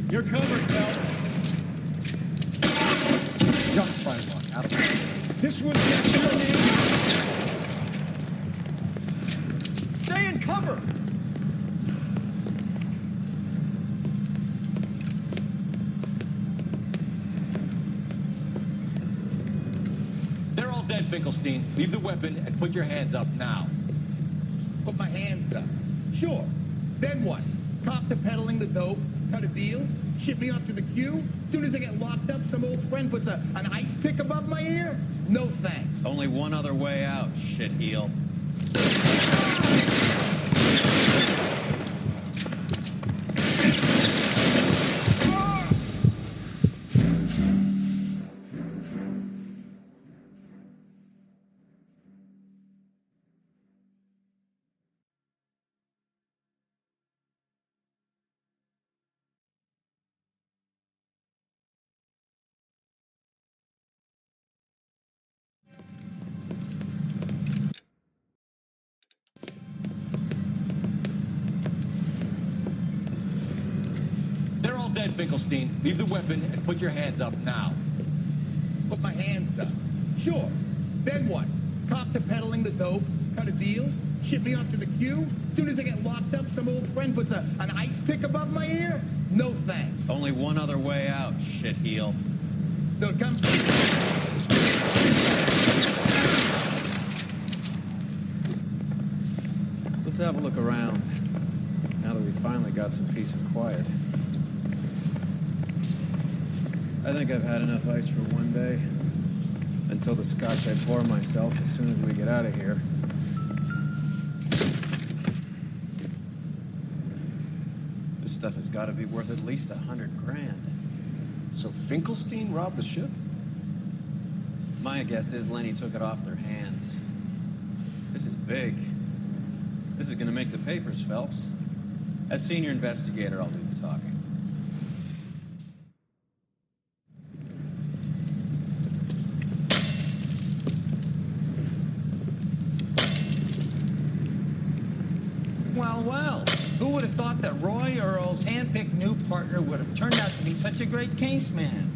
You're covered, Phelps. Just find one. Out of it. This one's got your name. Stay in cover! They're all dead, Finkelstein. Leave the weapon and put your hands up now. Put my hands up. Sure. Then what? Cop to peddling the dope, cut a deal, ship me off to the queue? Soon as I get locked up, some old friend puts an ice pick above my ear? No thanks. Only one other way out, shitheel. They're all dead, Finkelstein. Leave the weapon and put your hands up now. Put my hands up. Sure. Then what? Cop to peddling the dope, cut a deal, ship me off to the queue? Soon as I get locked up, some old friend puts an ice pick above my ear? No thanks. Only one other way out, shitheel. So it comes... Let's have a look around, now that we finally got some peace and quiet. I think I've had enough ice for one day. Until the scotch I pour myself as soon as we get out of here. This stuff has got to be worth at least $100 grand. So Finkelstein robbed the ship? My guess is Lenny took it off their hands. This is big. This is gonna make the papers, Phelps. As senior investigator, I'll do the talking. Well, well, who would have thought that Roy Earl's handpicked new partner would have turned out to be such a great case man?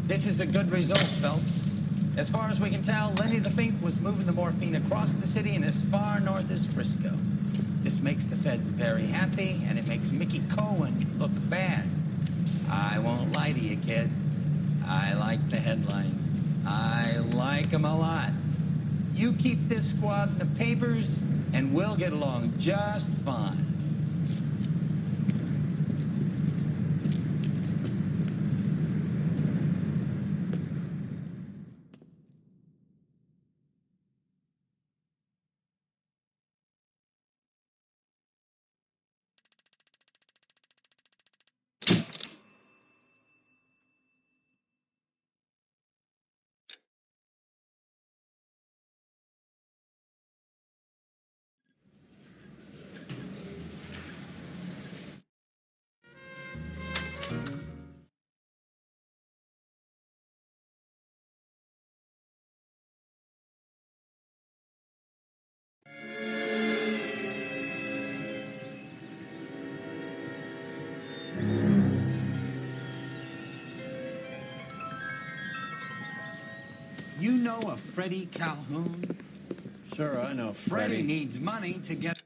This is a good result, Phelps. As far as we can tell, Lenny the Fink was moving the morphine across the city and as far north as Frisco. This makes the feds very happy, and it makes Mickey Cohen look bad. I won't lie to you, kid. I like the headlines. I like them a lot. You keep this squad in the papers, and we'll get along just fine. You know a Freddie Calhoun? Sure, I know Freddie needs money to get...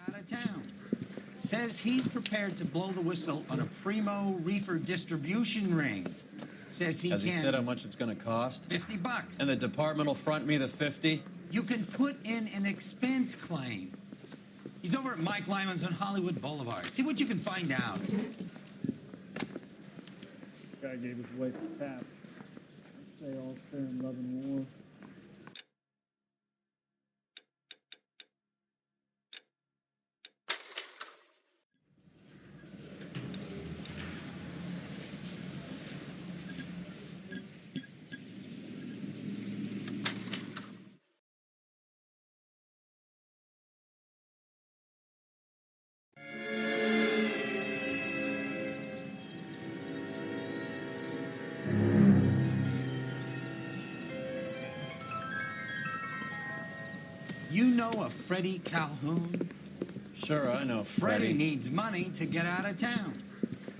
out of town. Says he's prepared to blow the whistle on a primo reefer distribution ring. Says he Has can... he said how much it's gonna cost? $50. And the department will front me the 50? You can put in an expense claim. He's over at Mike Lyman's on Hollywood Boulevard. See what you can find out. Guy gave his wife a tap. Say all's fair in love and war. You know a Freddie Calhoun? Sure, I know Freddie needs money to get out of town.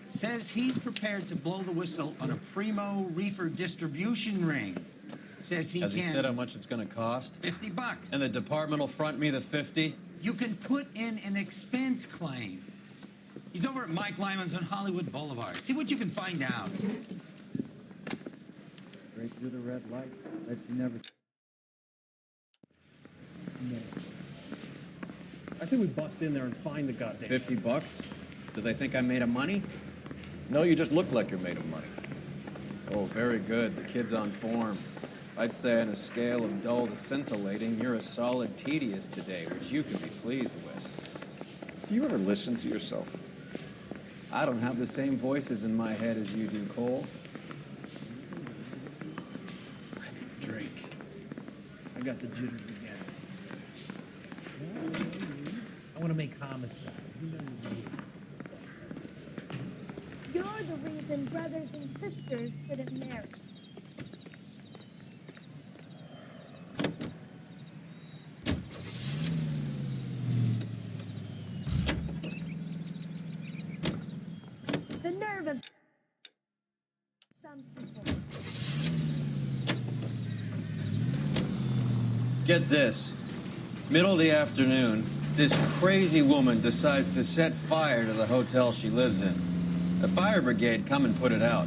Says he's prepared to blow the whistle on a primo reefer distribution ring. Says he Has can... he said how much it's gonna cost? $50. And the department will front me the 50? You can put in an expense claim. He's over at Mike Lyman's on Hollywood Boulevard. See what you can find out. Straight through the red light. Bet you never... No. I think we bust in there and find the goddamn... $50? Do they think I'm made of money? No, you just look like you're made of money. Oh, very good. The kid's on form. I'd say on a scale of dull to scintillating, you're a solid tedious today, which you can be pleased with. Do you ever listen to yourself? I don't have the same voices in my head as you do, Cole. I need a drink. I got the jitters again. I want to make homicide. You're the reason brothers and sisters shouldn't marry. The nerve of some people. Get this. Middle of the afternoon, this crazy woman decides to set fire to the hotel she lives in. The fire brigade come and put it out.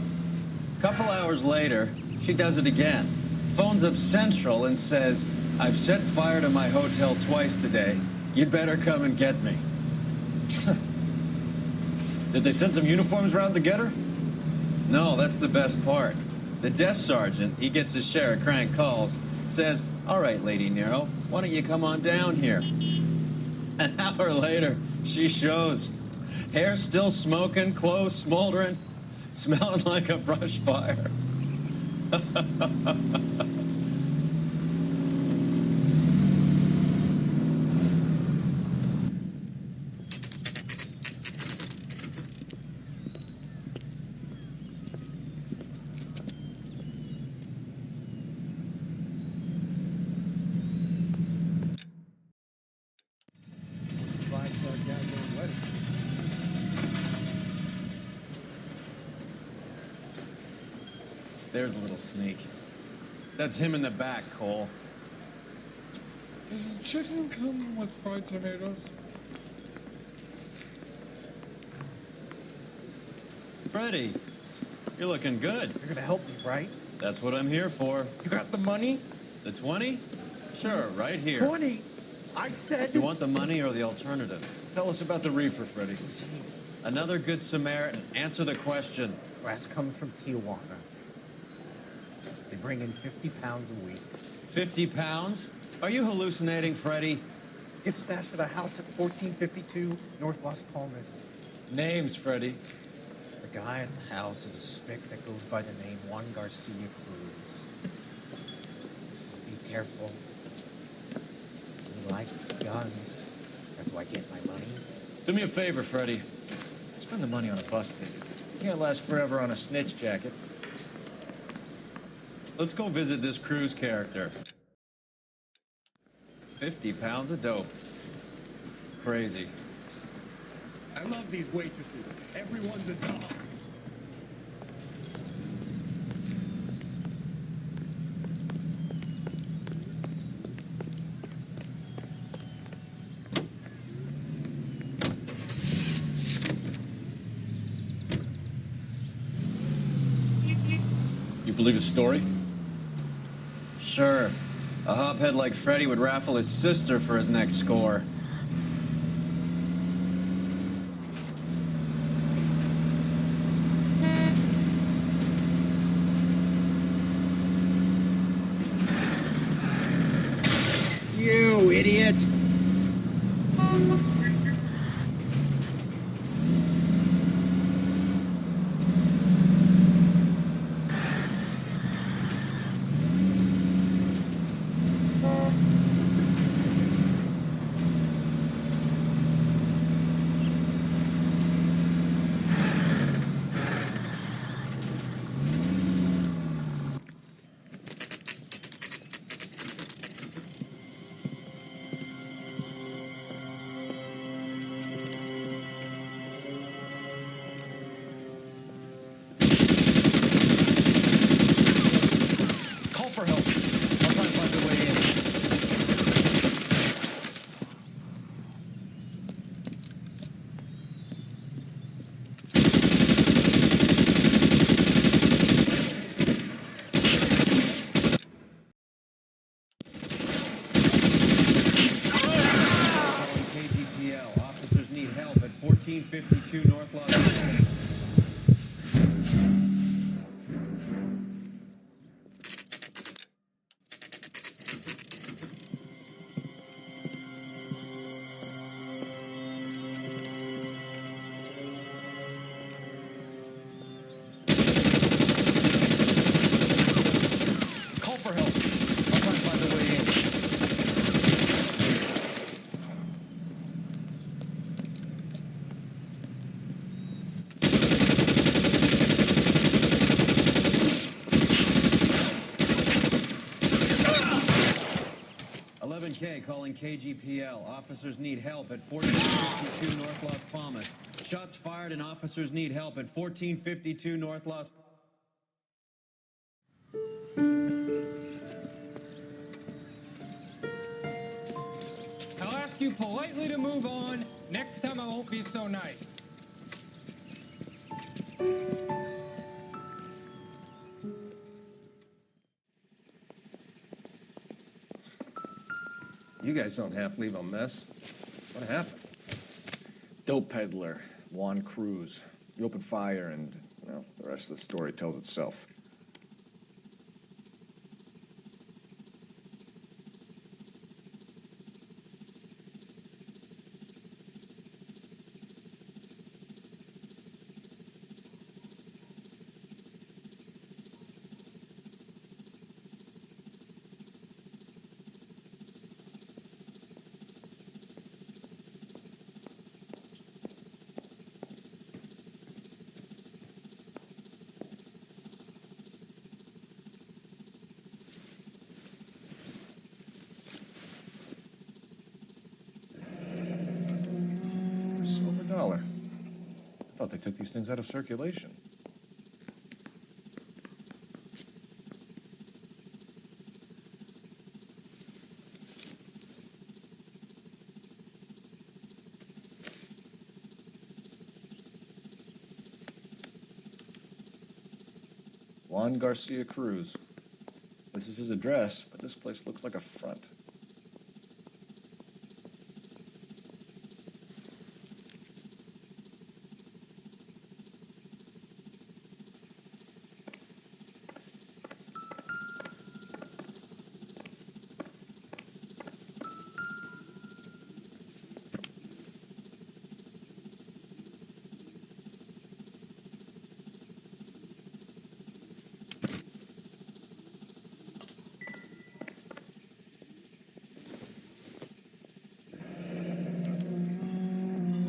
A couple hours later, she does it again. Phones up Central and says, I've set fire to my hotel twice today. You'd better come and get me. Did they send some uniforms around to get her? No, that's the best part. The desk sergeant, he gets his share of crank calls, says, "All right, Lady Nero, why don't you come on down here?" An hour later, she shows. Hair still smoking, clothes smoldering, smelling like a brush fire. There's a little sneak. That's him in the back, Cole. Does chicken come with fried tomatoes? Freddie, you're looking good. You're gonna help me, right? That's what I'm here for. You got the money? The 20? Sure, right here. 20? I said... You want the money or the alternative? Tell us about the reefer, Freddie. Another good Samaritan. Answer the question. Grass comes from Tijuana. They bring in 50 pounds a week. 50 pounds? Are you hallucinating, Freddie? It's stashed at a house at 1452 North Las Palmas. Names, Freddie. The guy at the house is a spick that goes by the name Juan Garcia Cruz. Be careful. He likes guns. How do I get my money? Do me a favor, Freddie. Spend the money on a bus ticket. You can't last forever on a snitch jacket. Let's go visit this Cruz character. 50 pounds of dope. Crazy. I love these waitresses. Everyone's a dog. You believe his story? Sure. A hophead like Freddie would raffle his sister for his next score. You idiot! KGPL. Officers need help at 1452 North Los Angeles. Call for help. I'll try and find a way in. Calling KGPL. Officers need help at 1452 North Las Palmas. Shots fired and officers need help at 1452 North Las I'll ask you politely to move on. Next time I won't be so nice. You guys don't half leave a mess. What happened? Dope peddler, Juan Cruz. You open fire and, well, the rest of the story tells itself. Silver dollar. I thought they took these things out of circulation. Juan Garcia Cruz. This is his address, but this place looks like a front.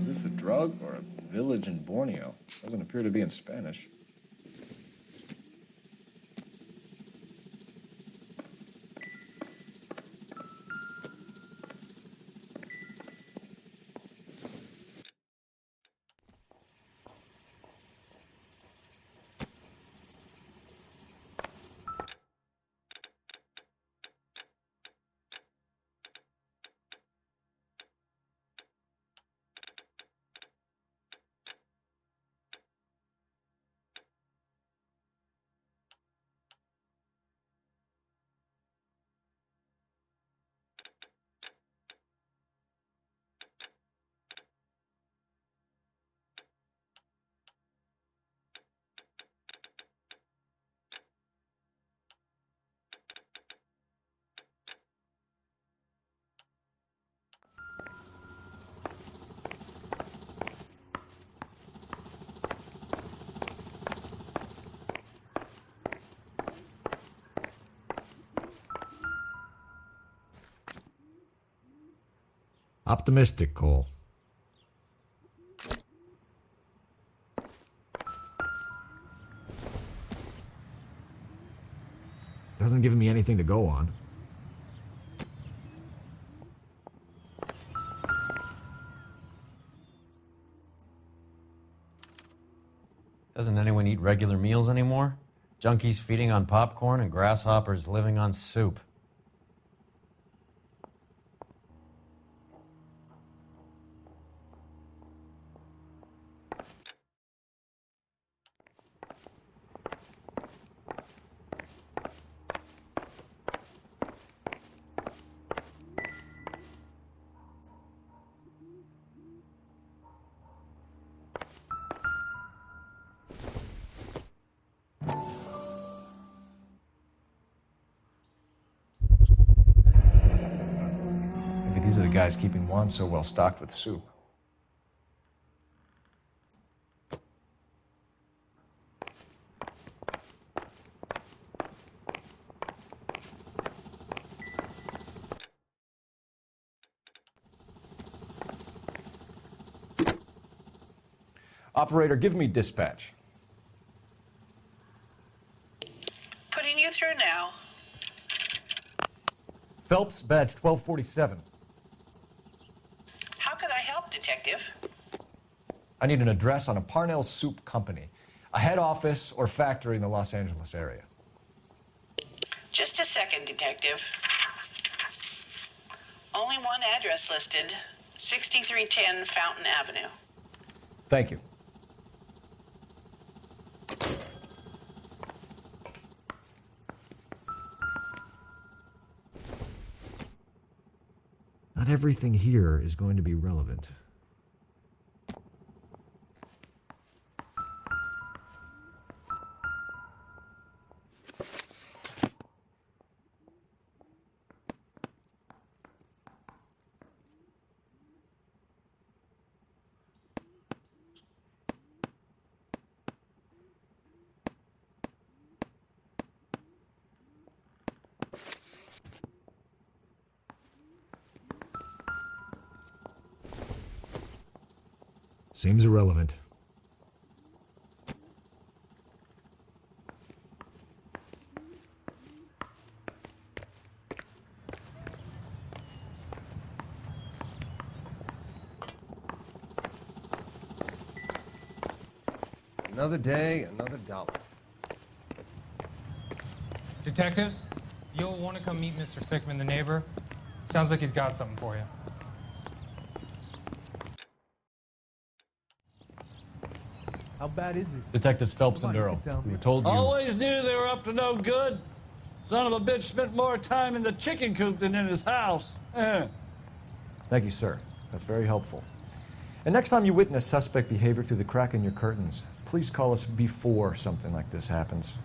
Is this a drug or a village in Borneo? Doesn't appear to be in Spanish. Optimistic, Cole. Doesn't give me anything to go on. Doesn't anyone eat regular meals anymore? Junkies feeding on popcorn and grasshoppers living on soup. Maybe these are the guys keeping Juan so well stocked with soup. Operator, give me dispatch. Putting you through now. Phelps, badge 1247. How could I help, Detective? I need an address on a Parnell Soup Company, a head office or factory in the Los Angeles area. Just a second, Detective. Only one address listed, 6310 Fountain Avenue. Thank you. Not everything here is going to be relevant. Seems irrelevant. Another day, another dollar. Detectives, you'll want to come meet Mr. Fickman, the neighbor. Sounds like he's got something for you. How bad is it? Detectives Phelps and Come on, Earl. get down We here. told you. Always knew they were up to no good. Son of a bitch spent more time in the chicken coop than in his house. Thank you, sir. That's very helpful. And next time you witness suspect behavior through the crack in your curtains, please call us before something like this happens.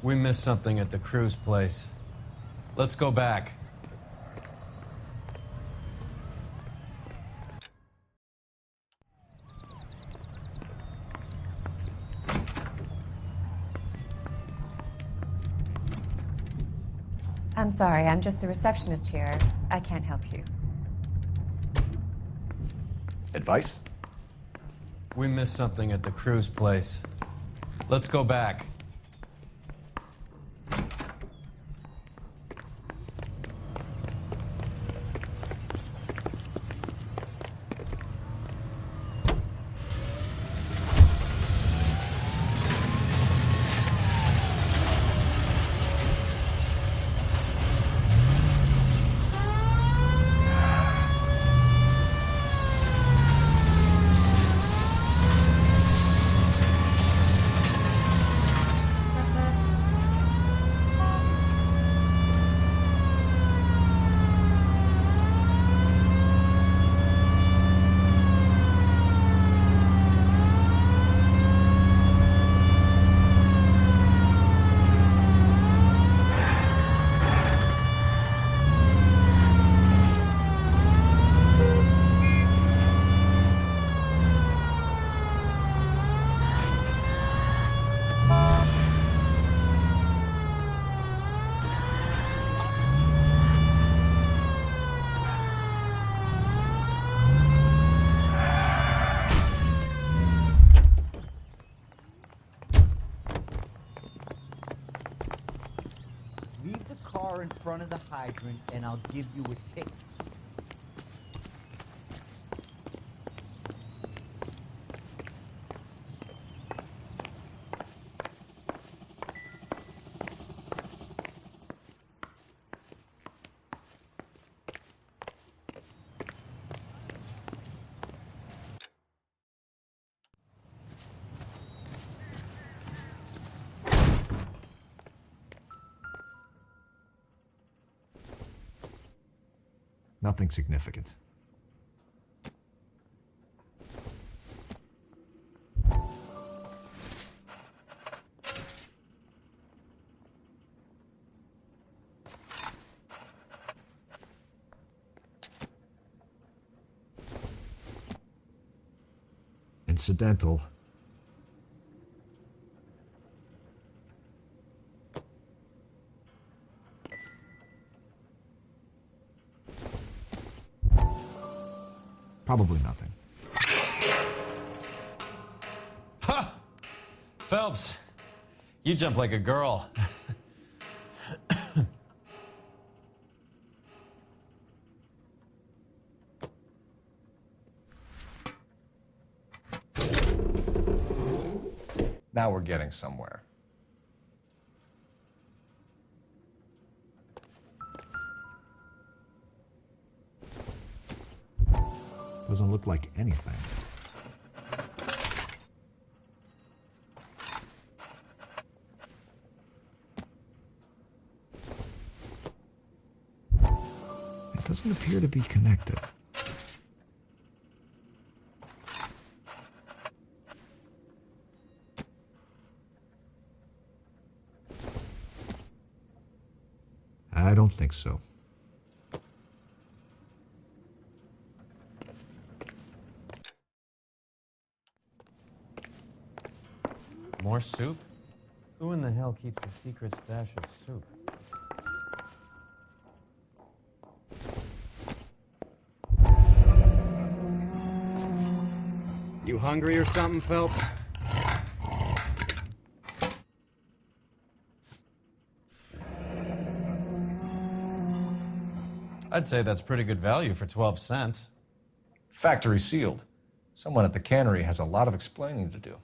We missed something at the cruise place. Let's go back. I'm sorry, I'm just the receptionist here. I can't help you. Advice? We missed something at the cruise place. Let's go back. Leave the car in front of the hydrant and I'll give you a tip. Nothing significant. Incidental. Probably nothing. Ha! Phelps, you jump like a girl. Now we're getting somewhere. Doesn't look like anything. It doesn't appear to be connected. I don't think so. More soup? Who in the hell keeps a secret stash of soup? You hungry or something, Phelps? I'd say that's pretty good value for 12 cents. Factory sealed. Someone at the cannery has a lot of explaining to do.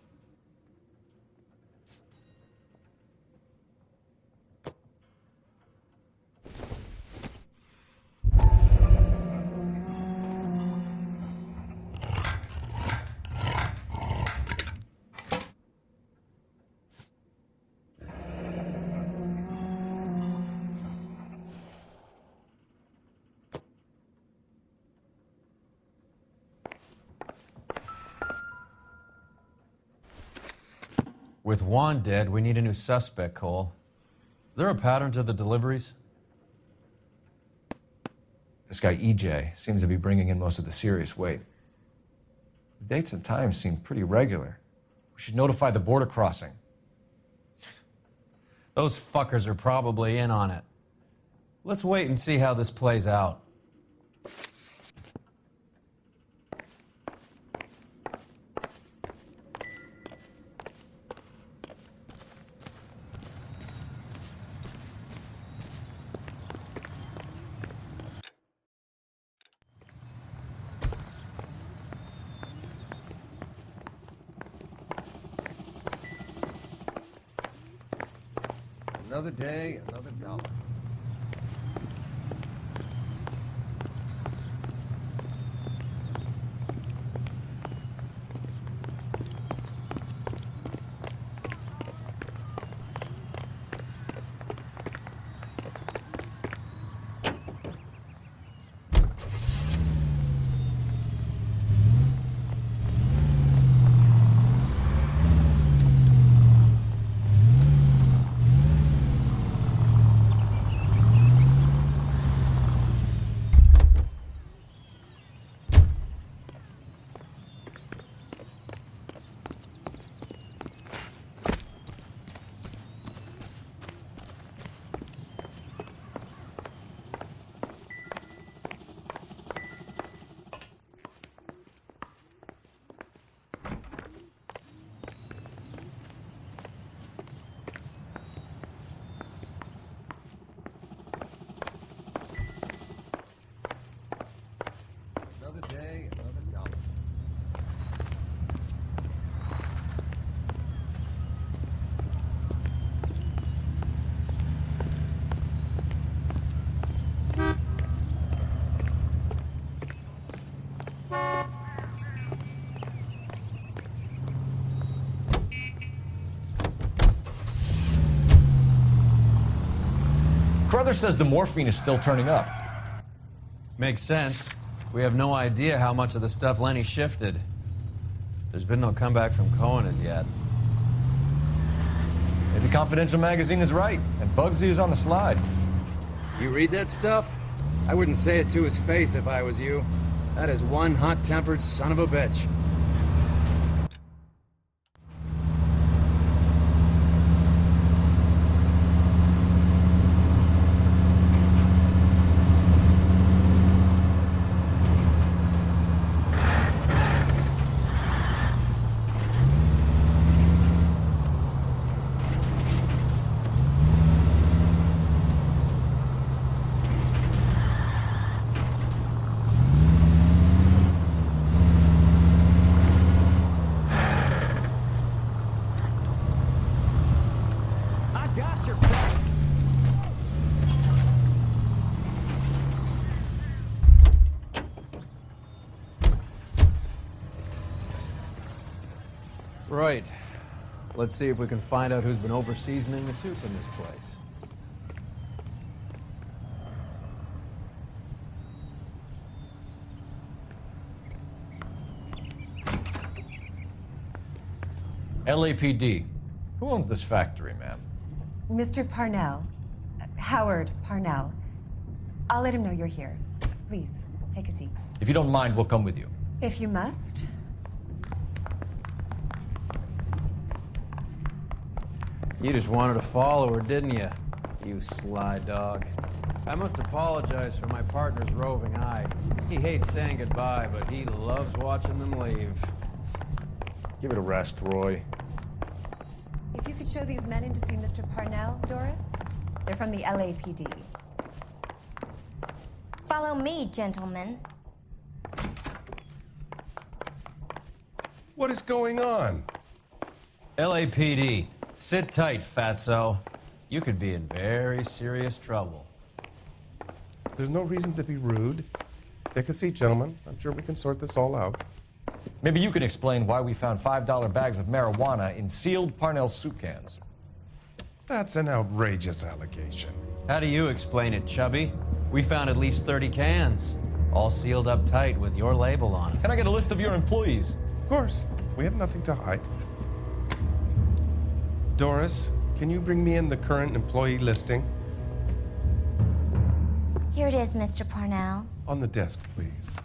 With Juan dead, we need a new suspect, Cole. Is there a pattern to the deliveries? This guy EJ seems to be bringing in most of the serious weight. The dates and times seem pretty regular. We should notify the border crossing. Those fuckers are probably in on it. Let's wait and see how this plays out. Another day, another dollar. Another day, another dollar. Crowther says the morphine is still turning up. Makes sense. We have no idea how much of the stuff Lenny shifted. There's been no comeback from Cohen as yet. Maybe Confidential Magazine is right, and Bugsy is on the slide. You read that stuff? I wouldn't say it to his face if I was you. That is one hot-tempered son of a bitch. got your back. Right. Let's see if we can find out who's been over-seasoning the soup in this place. LAPD. Who owns this factory, ma'am? Mr. Parnell. Howard Parnell. I'll let him know you're here. Please, take a seat. If you don't mind, we'll come with you. If you must. You just wanted to follow her, didn't you? You sly dog. I must apologize for my partner's roving eye. He hates saying goodbye, but he loves watching them leave. Give it a rest, Roy. If you could show these men in to see Mr. Parnell, Doris. They're from the LAPD. Follow me, gentlemen. What is going on? LAPD, sit tight, fatso. You could be in very serious trouble. There's no reason to be rude. Take a seat, gentlemen. I'm sure we can sort this all out. Maybe you can explain why we found $5 bags of marijuana in sealed Parnell soup cans. That's an outrageous allegation. How do you explain it, Chubby? We found at least 30 cans, all sealed up tight with your label on it. Can I get a list of your employees? Of course. We have nothing to hide. Doris, can you bring me in the current employee listing? Here it is, Mr. Parnell. On the desk, please.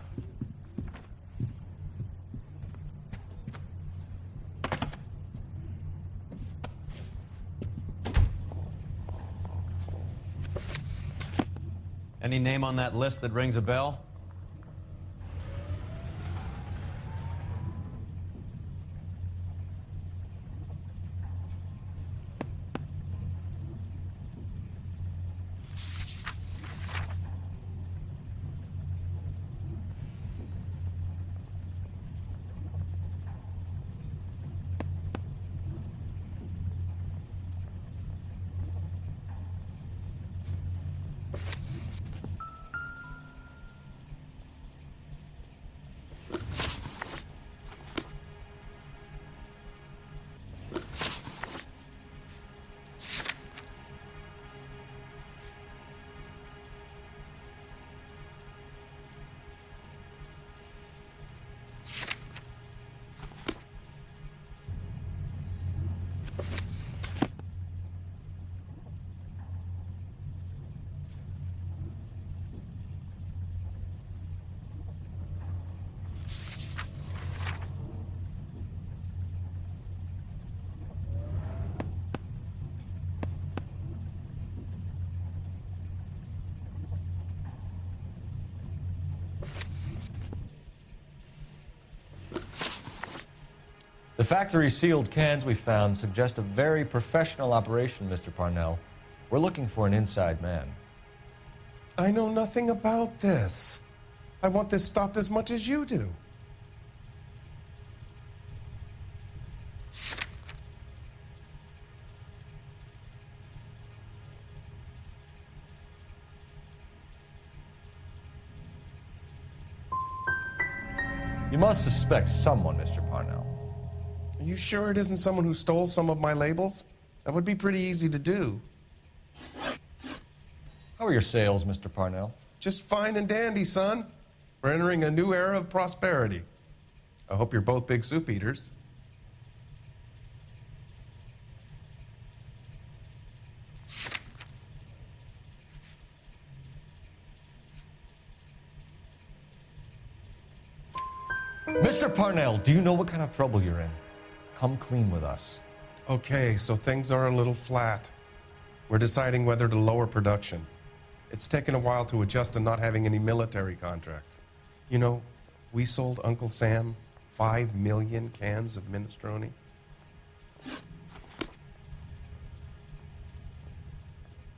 Any name on that list that rings a bell? The factory sealed cans we found suggest a very professional operation, Mr. Parnell. We're looking for an inside man. I know nothing about this. I want this stopped as much as you do. You must suspect someone, Mr. Parnell. Are you sure it isn't someone who stole some of my labels? That would be pretty easy to do. How are your sales, Mr. Parnell? Just fine and dandy, son. We're entering a new era of prosperity. I hope you're both big soup eaters. Mr. Parnell, do you know what kind of trouble you're in? Come clean with us. Okay, so things are a little flat. We're deciding whether to lower production. It's taken a while to adjust to not having any military contracts. You know, we sold Uncle Sam 5 million cans of minestrone.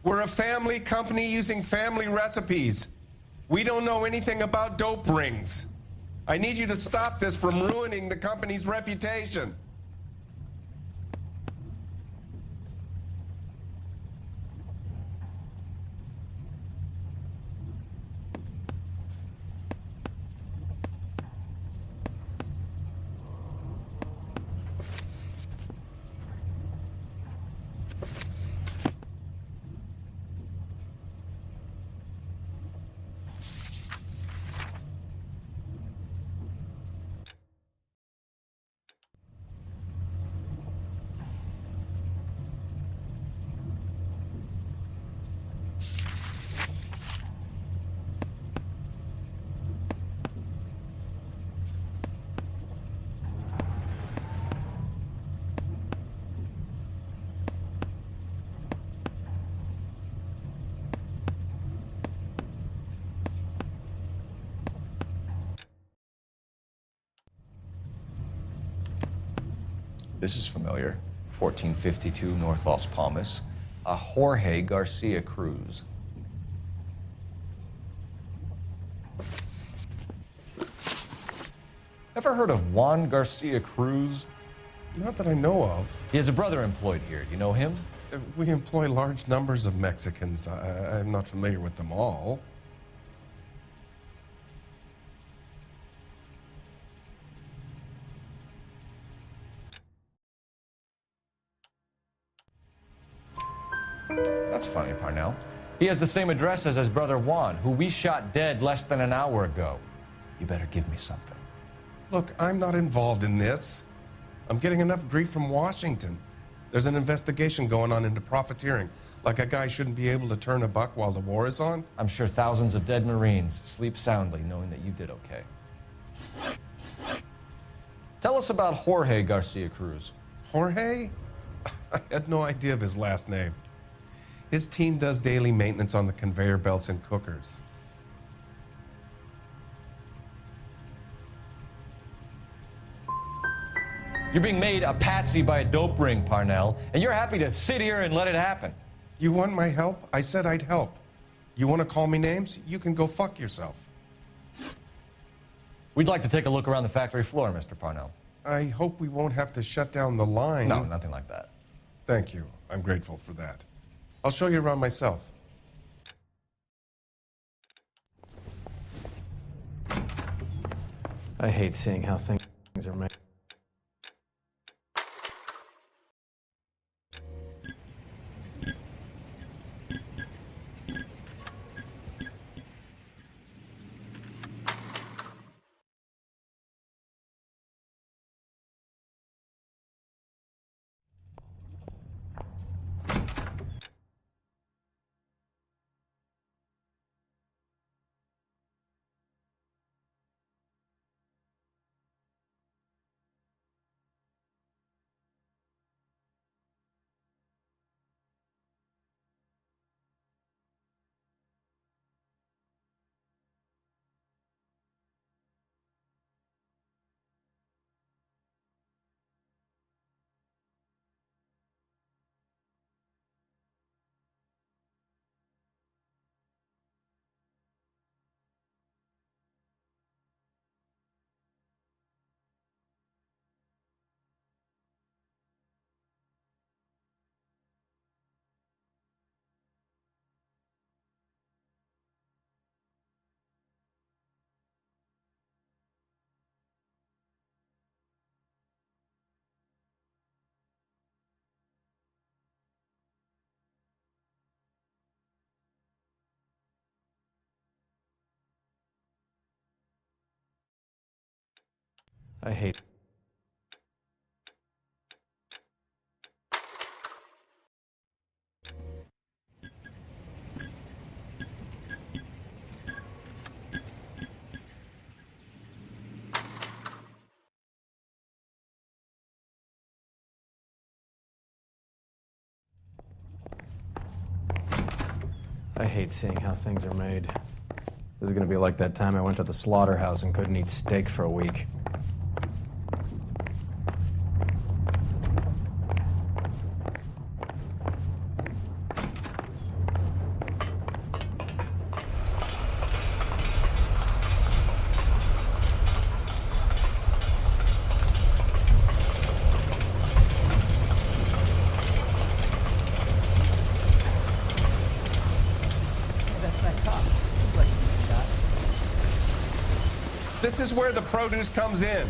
We're a family company using family recipes. We don't know anything about dope rings. I need you to stop this from ruining the company's reputation. This is familiar. 1452 North Las Palmas. A Jorge Garcia Cruz. Ever heard of Juan Garcia Cruz? Not that I know of. He has a brother employed here. You know him? We employ large numbers of Mexicans. I'm not familiar with them all. That's funny, Parnell. He has the same address as his brother Juan, who we shot dead less than an hour ago. You better give me something. Look, I'm not involved in this. I'm getting enough grief from Washington. There's an investigation going on into profiteering. Like a guy shouldn't be able to turn a buck while the war is on. I'm sure thousands of dead Marines sleep soundly knowing that you did okay. Tell us about Jorge Garcia Cruz. Jorge? I had no idea of his last name. His team does daily maintenance on the conveyor belts and cookers. You're being made a patsy by a dope ring, Parnell, and you're happy to sit here and let it happen. You want my help? I said I'd help. You want to call me names? You can go fuck yourself. We'd like to take a look around the factory floor, Mr. Parnell. I hope we won't have to shut down the line. No, nothing like that. Thank you. I'm grateful for that. I'll show you around myself. I hate seeing how things are made. I hate. I hate seeing how things are made. This is gonna be like that time I went to the slaughterhouse and couldn't eat steak for a week. This is where the produce comes in.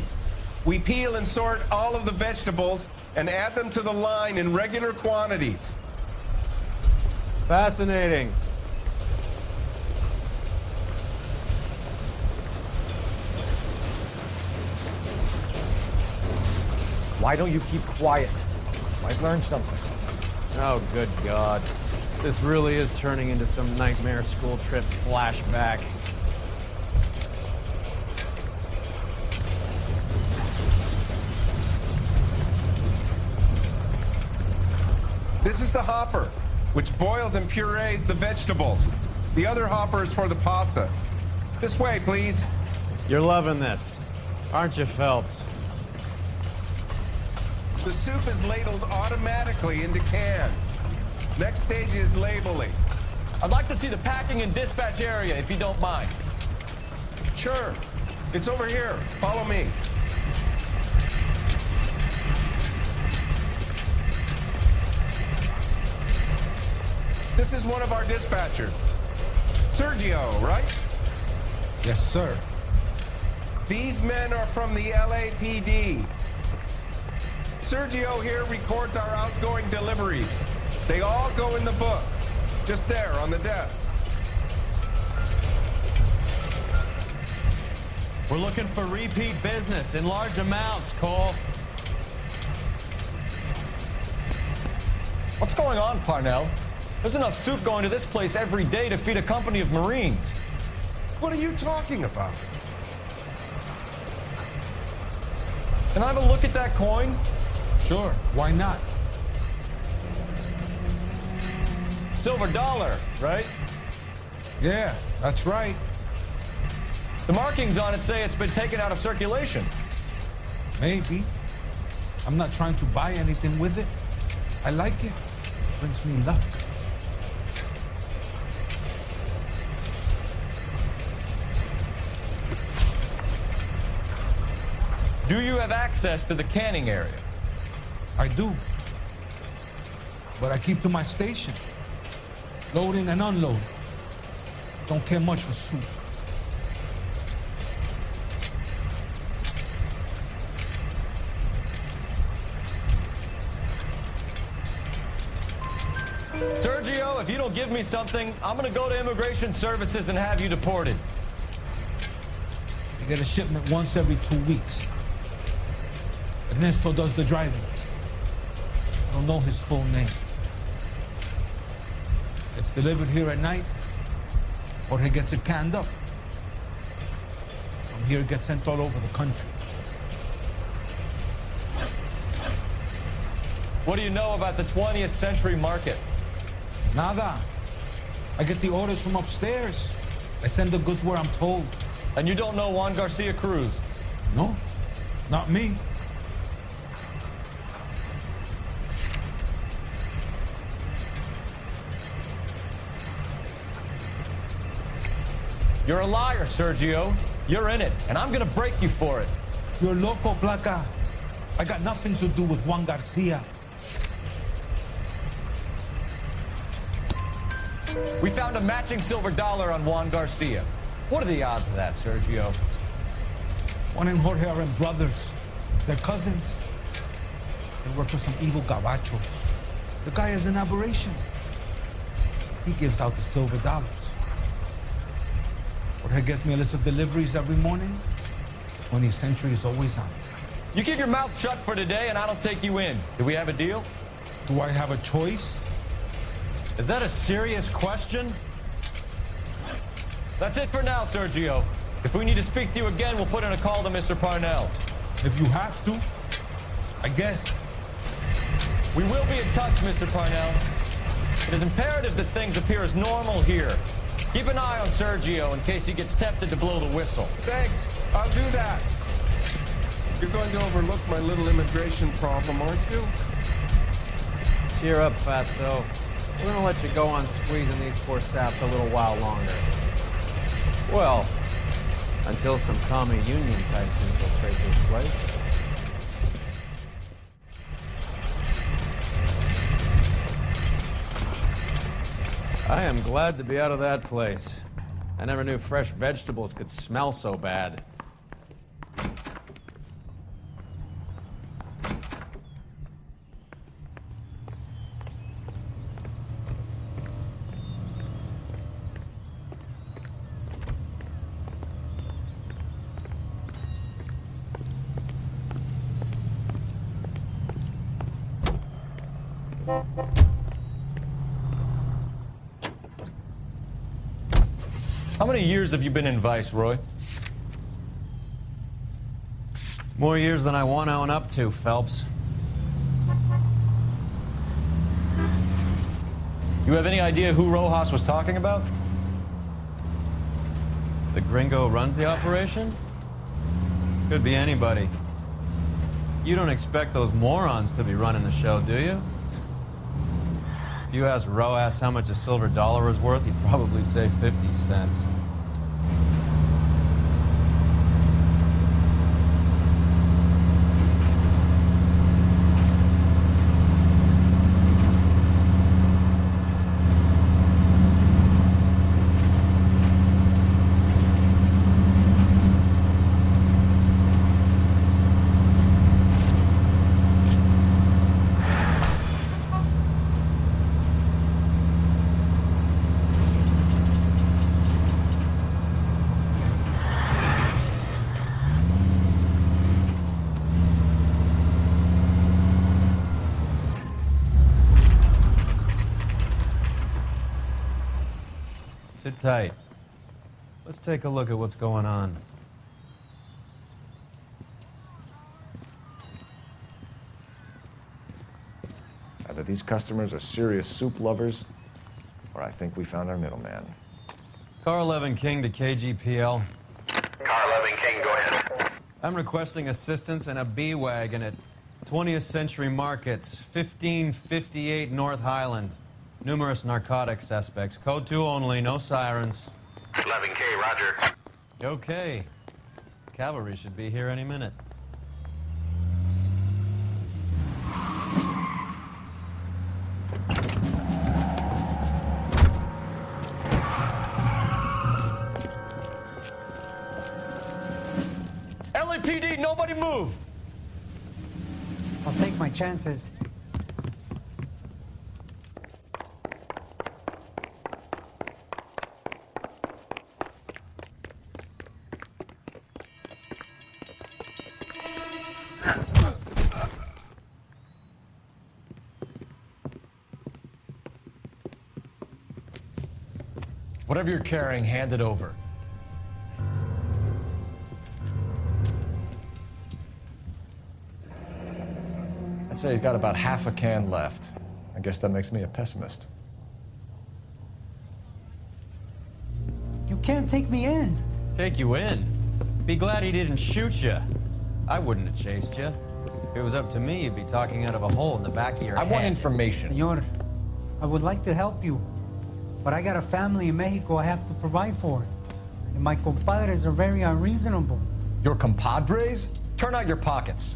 We peel and sort all of the vegetables and add them to the line in regular quantities. Fascinating. Why don't you keep quiet? Might learn something. Oh, good God. This really is turning into some nightmare school trip flashback. This is the hopper, which boils and purees the vegetables. The other hopper is for the pasta. This way, please. You're loving this, aren't you, Phelps? The soup is ladled automatically into cans. Next stage is labeling. I'd like to see the packing and dispatch area, if you don't mind. Sure. It's over here. Follow me. This is one of our dispatchers. Sergio, right? Yes, sir. These men are from the LAPD. Sergio here records our outgoing deliveries. They all go in the book. Just there on the desk. We're looking for repeat business in large amounts, Cole. What's going on, Parnell? There's enough soup going to this place every day to feed a company of Marines. What are you talking about? Can I have a look at that coin? Sure, why not? Silver dollar, right? Yeah, that's right. The markings on it say it's been taken out of circulation. Maybe. I'm not trying to buy anything with it. I like it. Brings me luck. Do you have access to the canning area? I do. But I keep to my station. Loading and unloading. Don't care much for soup. Sergio, if you don't give me something, I'm gonna go to Immigration Services and have you deported. You get a shipment once every 2 weeks. Ernesto does the driving. I don't know his full name. It's delivered here at night, or he gets it canned up. From here, it gets sent all over the country. What do you know about the 20th century market? Nada. I get the orders from upstairs. I send the goods where I'm told. And you don't know Juan Garcia Cruz? No, not me. You're a liar, Sergio. You're in it, and I'm gonna break you for it. You're loco, Placa. I got nothing to do with Juan Garcia. We found a matching silver dollar on Juan Garcia. What are the odds of that, Sergio? Juan and Jorge are brothers. They're cousins. They work for some evil gabacho. The guy is an aberration. He gives out the silver dollars. Jorge gets me a list of deliveries every morning. 20th century is always on. You keep your mouth shut for today, and I don't take you in. Do we have a deal? Do I have a choice? Is that a serious question? That's it for now, Sergio. If we need to speak to you again, we'll put in a call to Mr. Parnell. If you have to, I guess. We will be in touch, Mr. Parnell. It is imperative that things appear as normal here. Keep an eye on Sergio in case he gets tempted to blow the whistle. Thanks. I'll do that. You're going to overlook my little immigration problem, aren't you? Cheer up, fatso. We're gonna let you go on squeezing these poor saps a little while longer. Well, until some commie union types infiltrate this place. I am glad to be out of that place. I never knew fresh vegetables could smell so bad. How many years have you been in Vice, Roy? More years than I want to own up to, Phelps. You have any idea who Rojas was talking about? The gringo who runs the operation? Could be anybody. You don't expect those morons to be running the show, do you? If you asked Roas how much a silver dollar is worth, he'd probably say 50 cents. Sit tight. Let's take a look at what's going on. Either these customers are serious soup lovers, or I think we found our middleman. Car 11 King to KGPL. Car 11 King, go ahead. I'm requesting assistance in a B-Wagon at 20th Century Markets, 1558 North Highland. Numerous narcotic suspects. Code 2 only, no sirens. 11K, roger. Okay. Cavalry should be here any minute. LAPD, nobody move! I'll take my chances. Whatever you're carrying, hand it over. I'd say he's got about half a can left. I guess that makes me a pessimist. You can't take me in. Take you in? Be glad he didn't shoot you. I wouldn't have chased you. If it was up to me, you'd be talking out of a hole in the back of your head. I want information. Senor, I would like to help you, but I got a family in Mexico I have to provide for. And my compadres are very unreasonable. Your compadres? Turn out your pockets.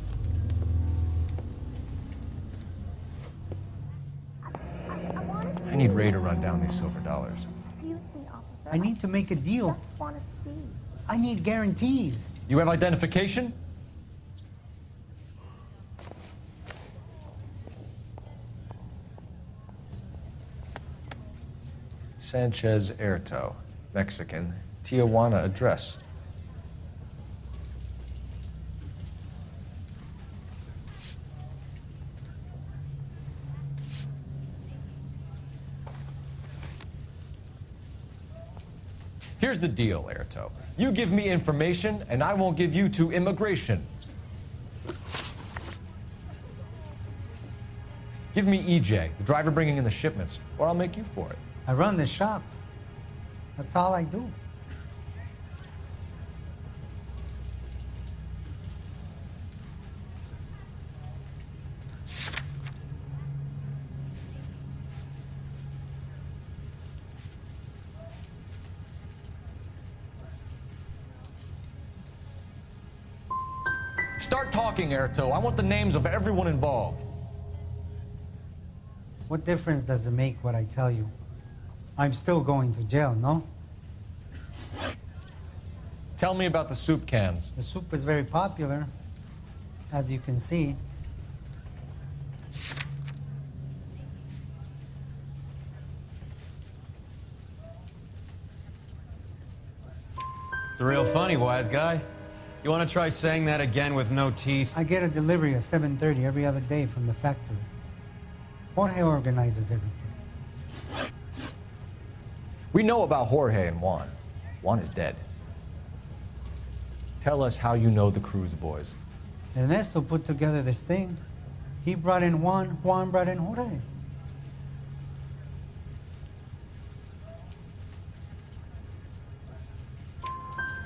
I need Ray to run down these silver dollars. I need to make a deal. I need guarantees. You have identification? Sanchez Erto, Mexican, Tijuana address. Here's the deal, Erto. You give me information, and I won't give you to immigration. Give me EJ, the driver bringing in the shipments, or I'll make you for it. I run the shop. That's all I do. Start talking, Erto. I want the names of everyone involved. What difference does it make what I tell you? I'm still going to jail, no? Tell me about the soup cans. The soup is very popular, as you can see. It's real funny, wise guy. You want to try saying that again with no teeth? I get a delivery at 7:30 every other day from the factory. Jorge organizes everything. We know about Jorge and Juan. Juan is dead. Tell us how you know the Cruz boys. Ernesto put together this thing. He brought in Juan, Juan brought in Jorge.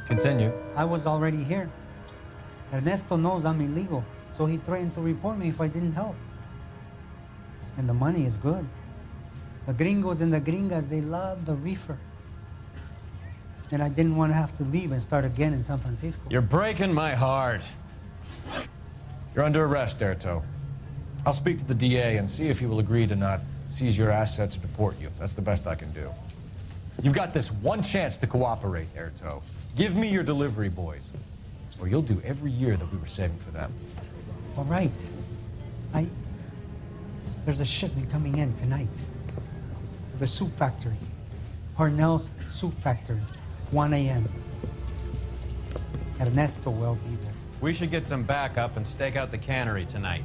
Continue. I was already here. Ernesto knows I'm illegal, So he threatened to report me if I didn't help. And the money is good. The gringos and the gringas, they love the reefer. And I didn't want to have to leave and start again in San Francisco. You're breaking my heart. You're under arrest, Erto. I'll speak to the DA and see if he will agree to not seize your assets or deport you. That's the best I can do. You've got this one chance to cooperate, Erto. Give me your delivery boys, or you'll do every year that we were saving for them. All right. There's a shipment coming in tonight to the soup factory. Parnell's Soup Factory, 1 a.m. Ernesto will be there. We should get some backup and stake out the cannery tonight.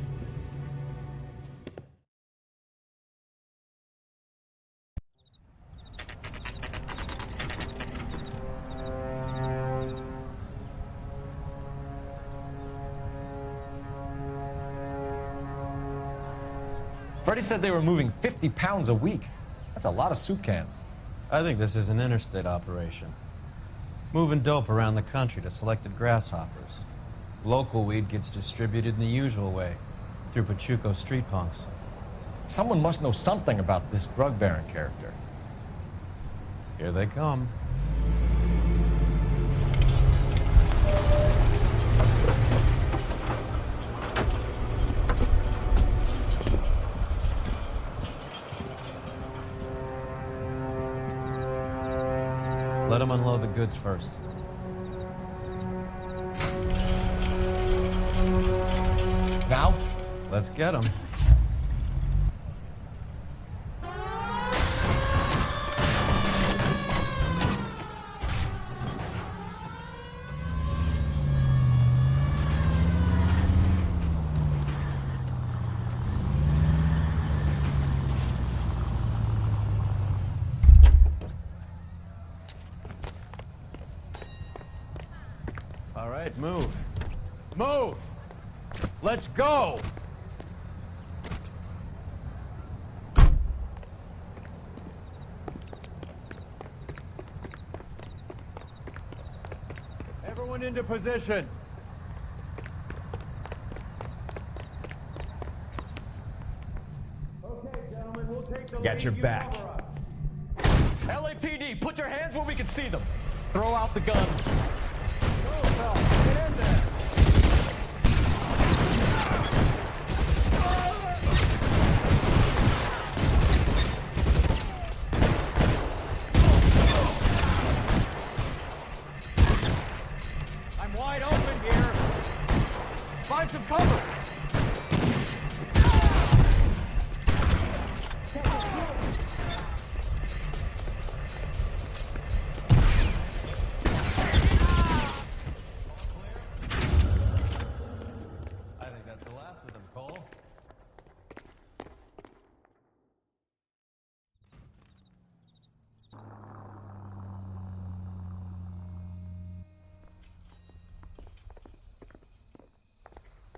Freddie said they were moving 50 pounds a week. That's a lot of soup cans. I think this is an interstate operation. Moving dope around the country to selected grasshoppers. Local weed gets distributed in the usual way, through Pachuco street punks. Someone must know something about this drug baron character. Here they come. Let them unload the goods first. Now? Let's get them. All right, move. Move! Let's go! Everyone into position. Okay, gentlemen, we'll take the Got your lead. You back. cover us. LAPD, put your hands where we can see them. Throw out the guns. Get in there! I'm wide open here. Find some cover. I think that's the last of them, Cole.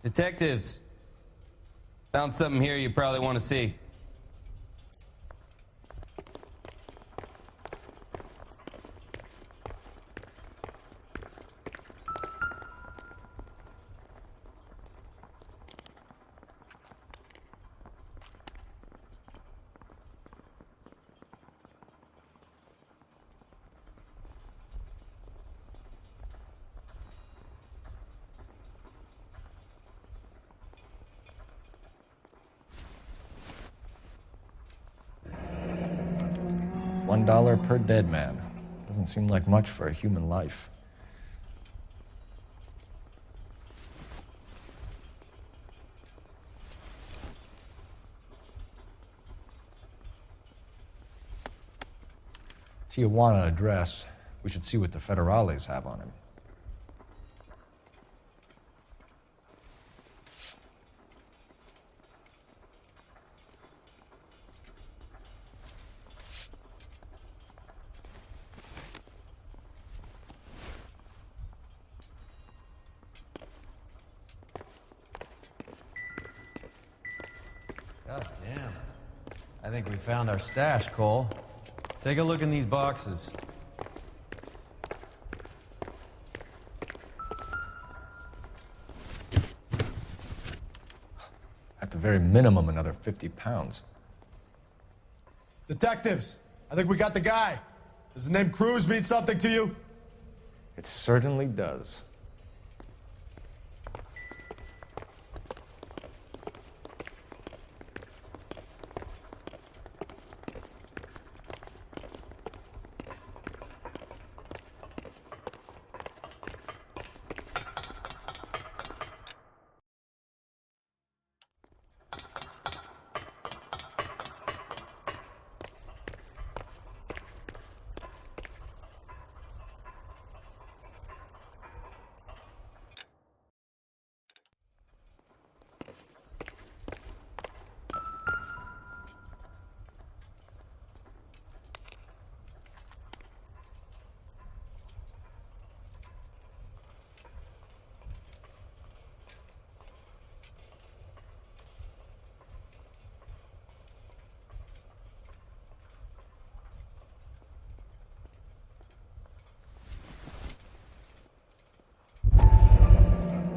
Detectives, found something here you probably want to see. $1 per dead man. Doesn't seem like much for a human life. Tijuana address. We should see what the federales have on him. God damn. I think we found our stash, Cole. Take a look in these boxes. very minimum, another 50 pounds. Detectives, I think we got the guy. Does the name Cruz mean something to you? It certainly does.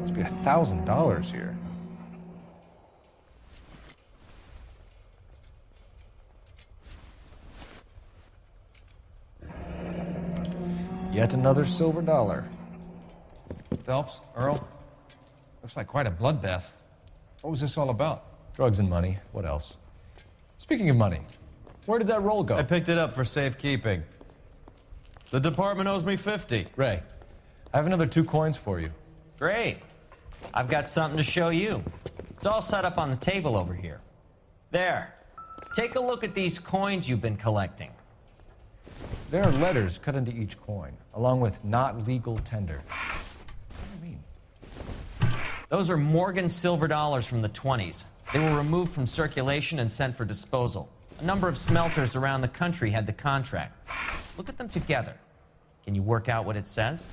Must be $1,000 here. Yet another silver dollar. Phelps, Earl, looks like quite a bloodbath. What was this all about? Drugs and money. What else? Speaking of money, where did that roll go? I picked it up for safekeeping. The department owes me 50. Ray, I have another 2 coins for you. Great. I've got something to show you. It's all set up on the table over here. There. Take a look at these coins you've been collecting. There are letters cut into each coin, along with not legal tender. What do you mean? Those are Morgan silver dollars from the 20s. They were removed from circulation and sent for disposal. A number of smelters around the country had the contract. Look at them together. Can you work out what it says?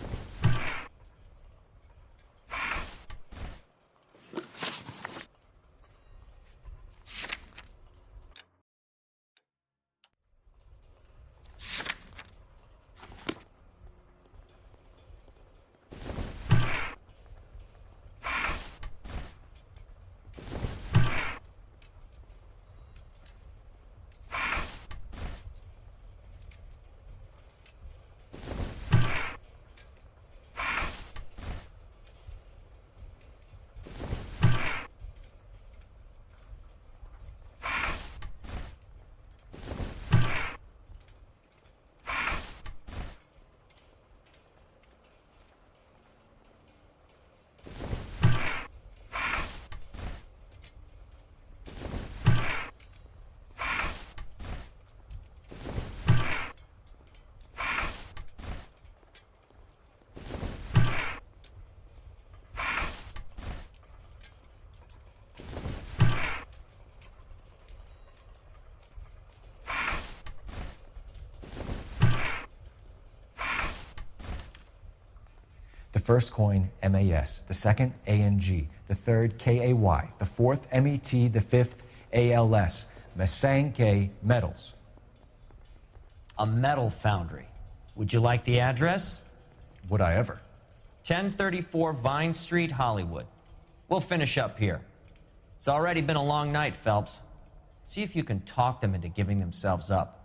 The first coin, MAS. The second, ANG. The third, KAY. The fourth, MET. The fifth, ALS. Masanke Metals. A metal foundry. Would you like the address? Would I ever? 1034 Vine Street, Hollywood. We'll finish up here. It's already been a long night, Phelps. See if you can talk them into giving themselves up.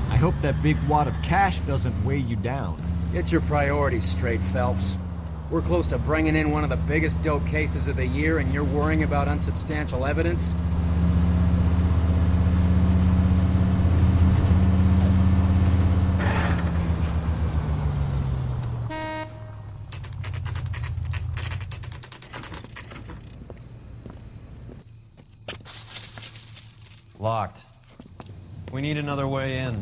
I hope that big wad of cash doesn't weigh you down. Get your priorities straight, Phelps. We're close to bringing in one of the biggest dope cases of the year, and you're worrying about unsubstantial evidence? Locked. We need another way in.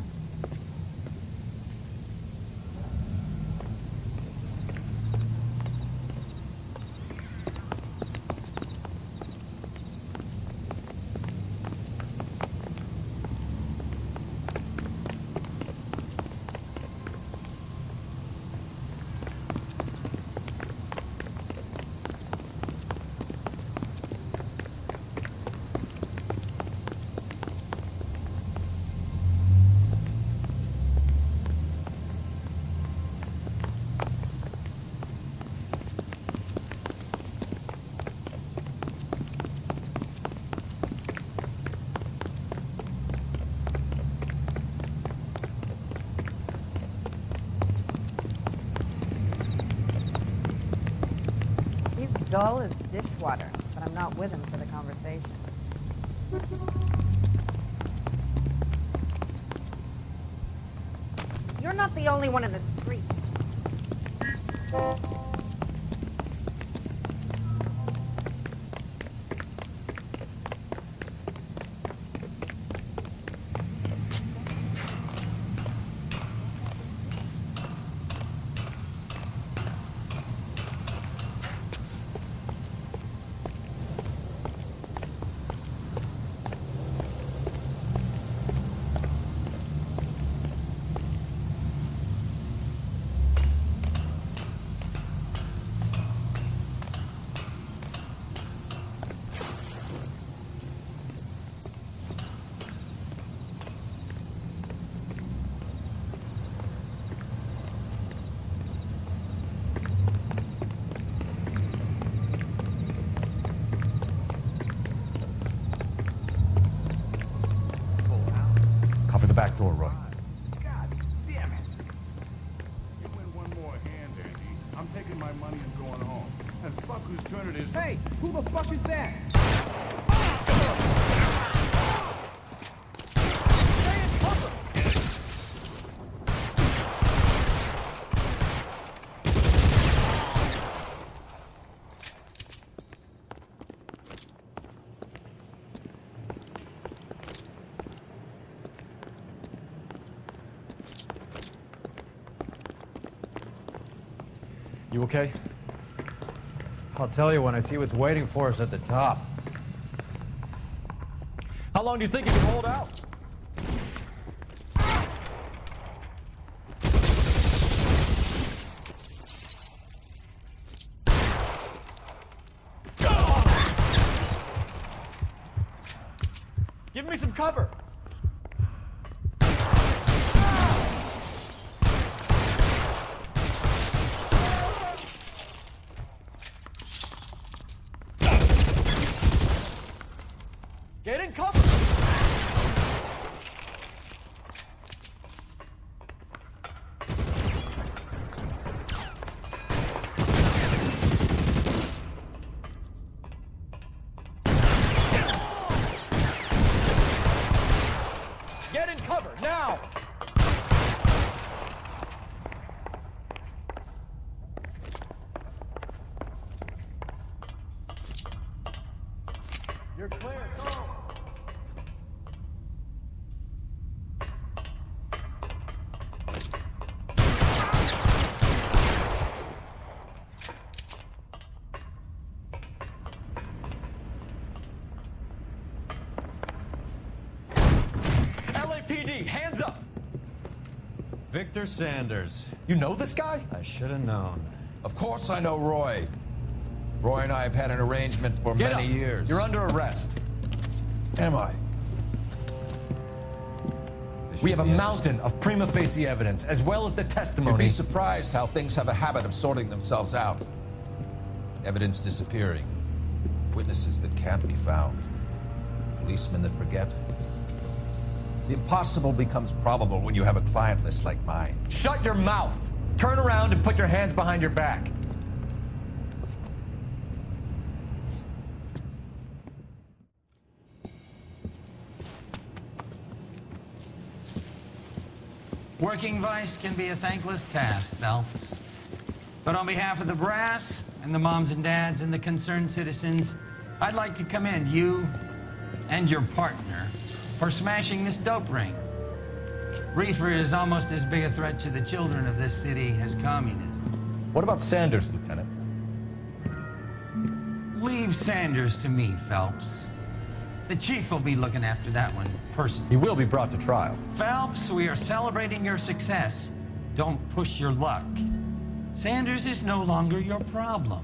Dull as dishwater, but I'm not with him for the conversation. You're not the only one in the street. Cover the back door, Roy. God damn it. You win one more hand, Andy. I'm taking my money and going home. And fuck whose turn it is. Hey, who the fuck is that? You okay? I'll tell you when I see what's waiting for us at the top. How long do you think you can hold out? Give me some cover. Get in cover! Get in cover, now! You're clear, go! LAPD, hands up! Victor Sanders. You know this guy? I should have known. Of course I know Roy. Roy and I have had an arrangement for Get many up. years. You're under arrest. Am I? We have a mountain of prima facie evidence, as well as the testimony. You'd be surprised how things have a habit of sorting themselves out. Evidence disappearing. Witnesses that can't be found. Policemen that forget. The impossible becomes probable when you have a client list like mine. Shut your mouth! Turn around and put your hands behind your back. Working vice can be a thankless task, Phelps. But on behalf of the brass and the moms and dads and the concerned citizens, I'd like to commend you and your partner or smashing this dope ring. Reefer is almost as big a threat to the children of this city as communism. What about Sanders, Lieutenant? Leave Sanders to me, Phelps. The chief will be looking after that one personally. He will be brought to trial. Phelps, we are celebrating your success. Don't push your luck. Sanders is no longer your problem.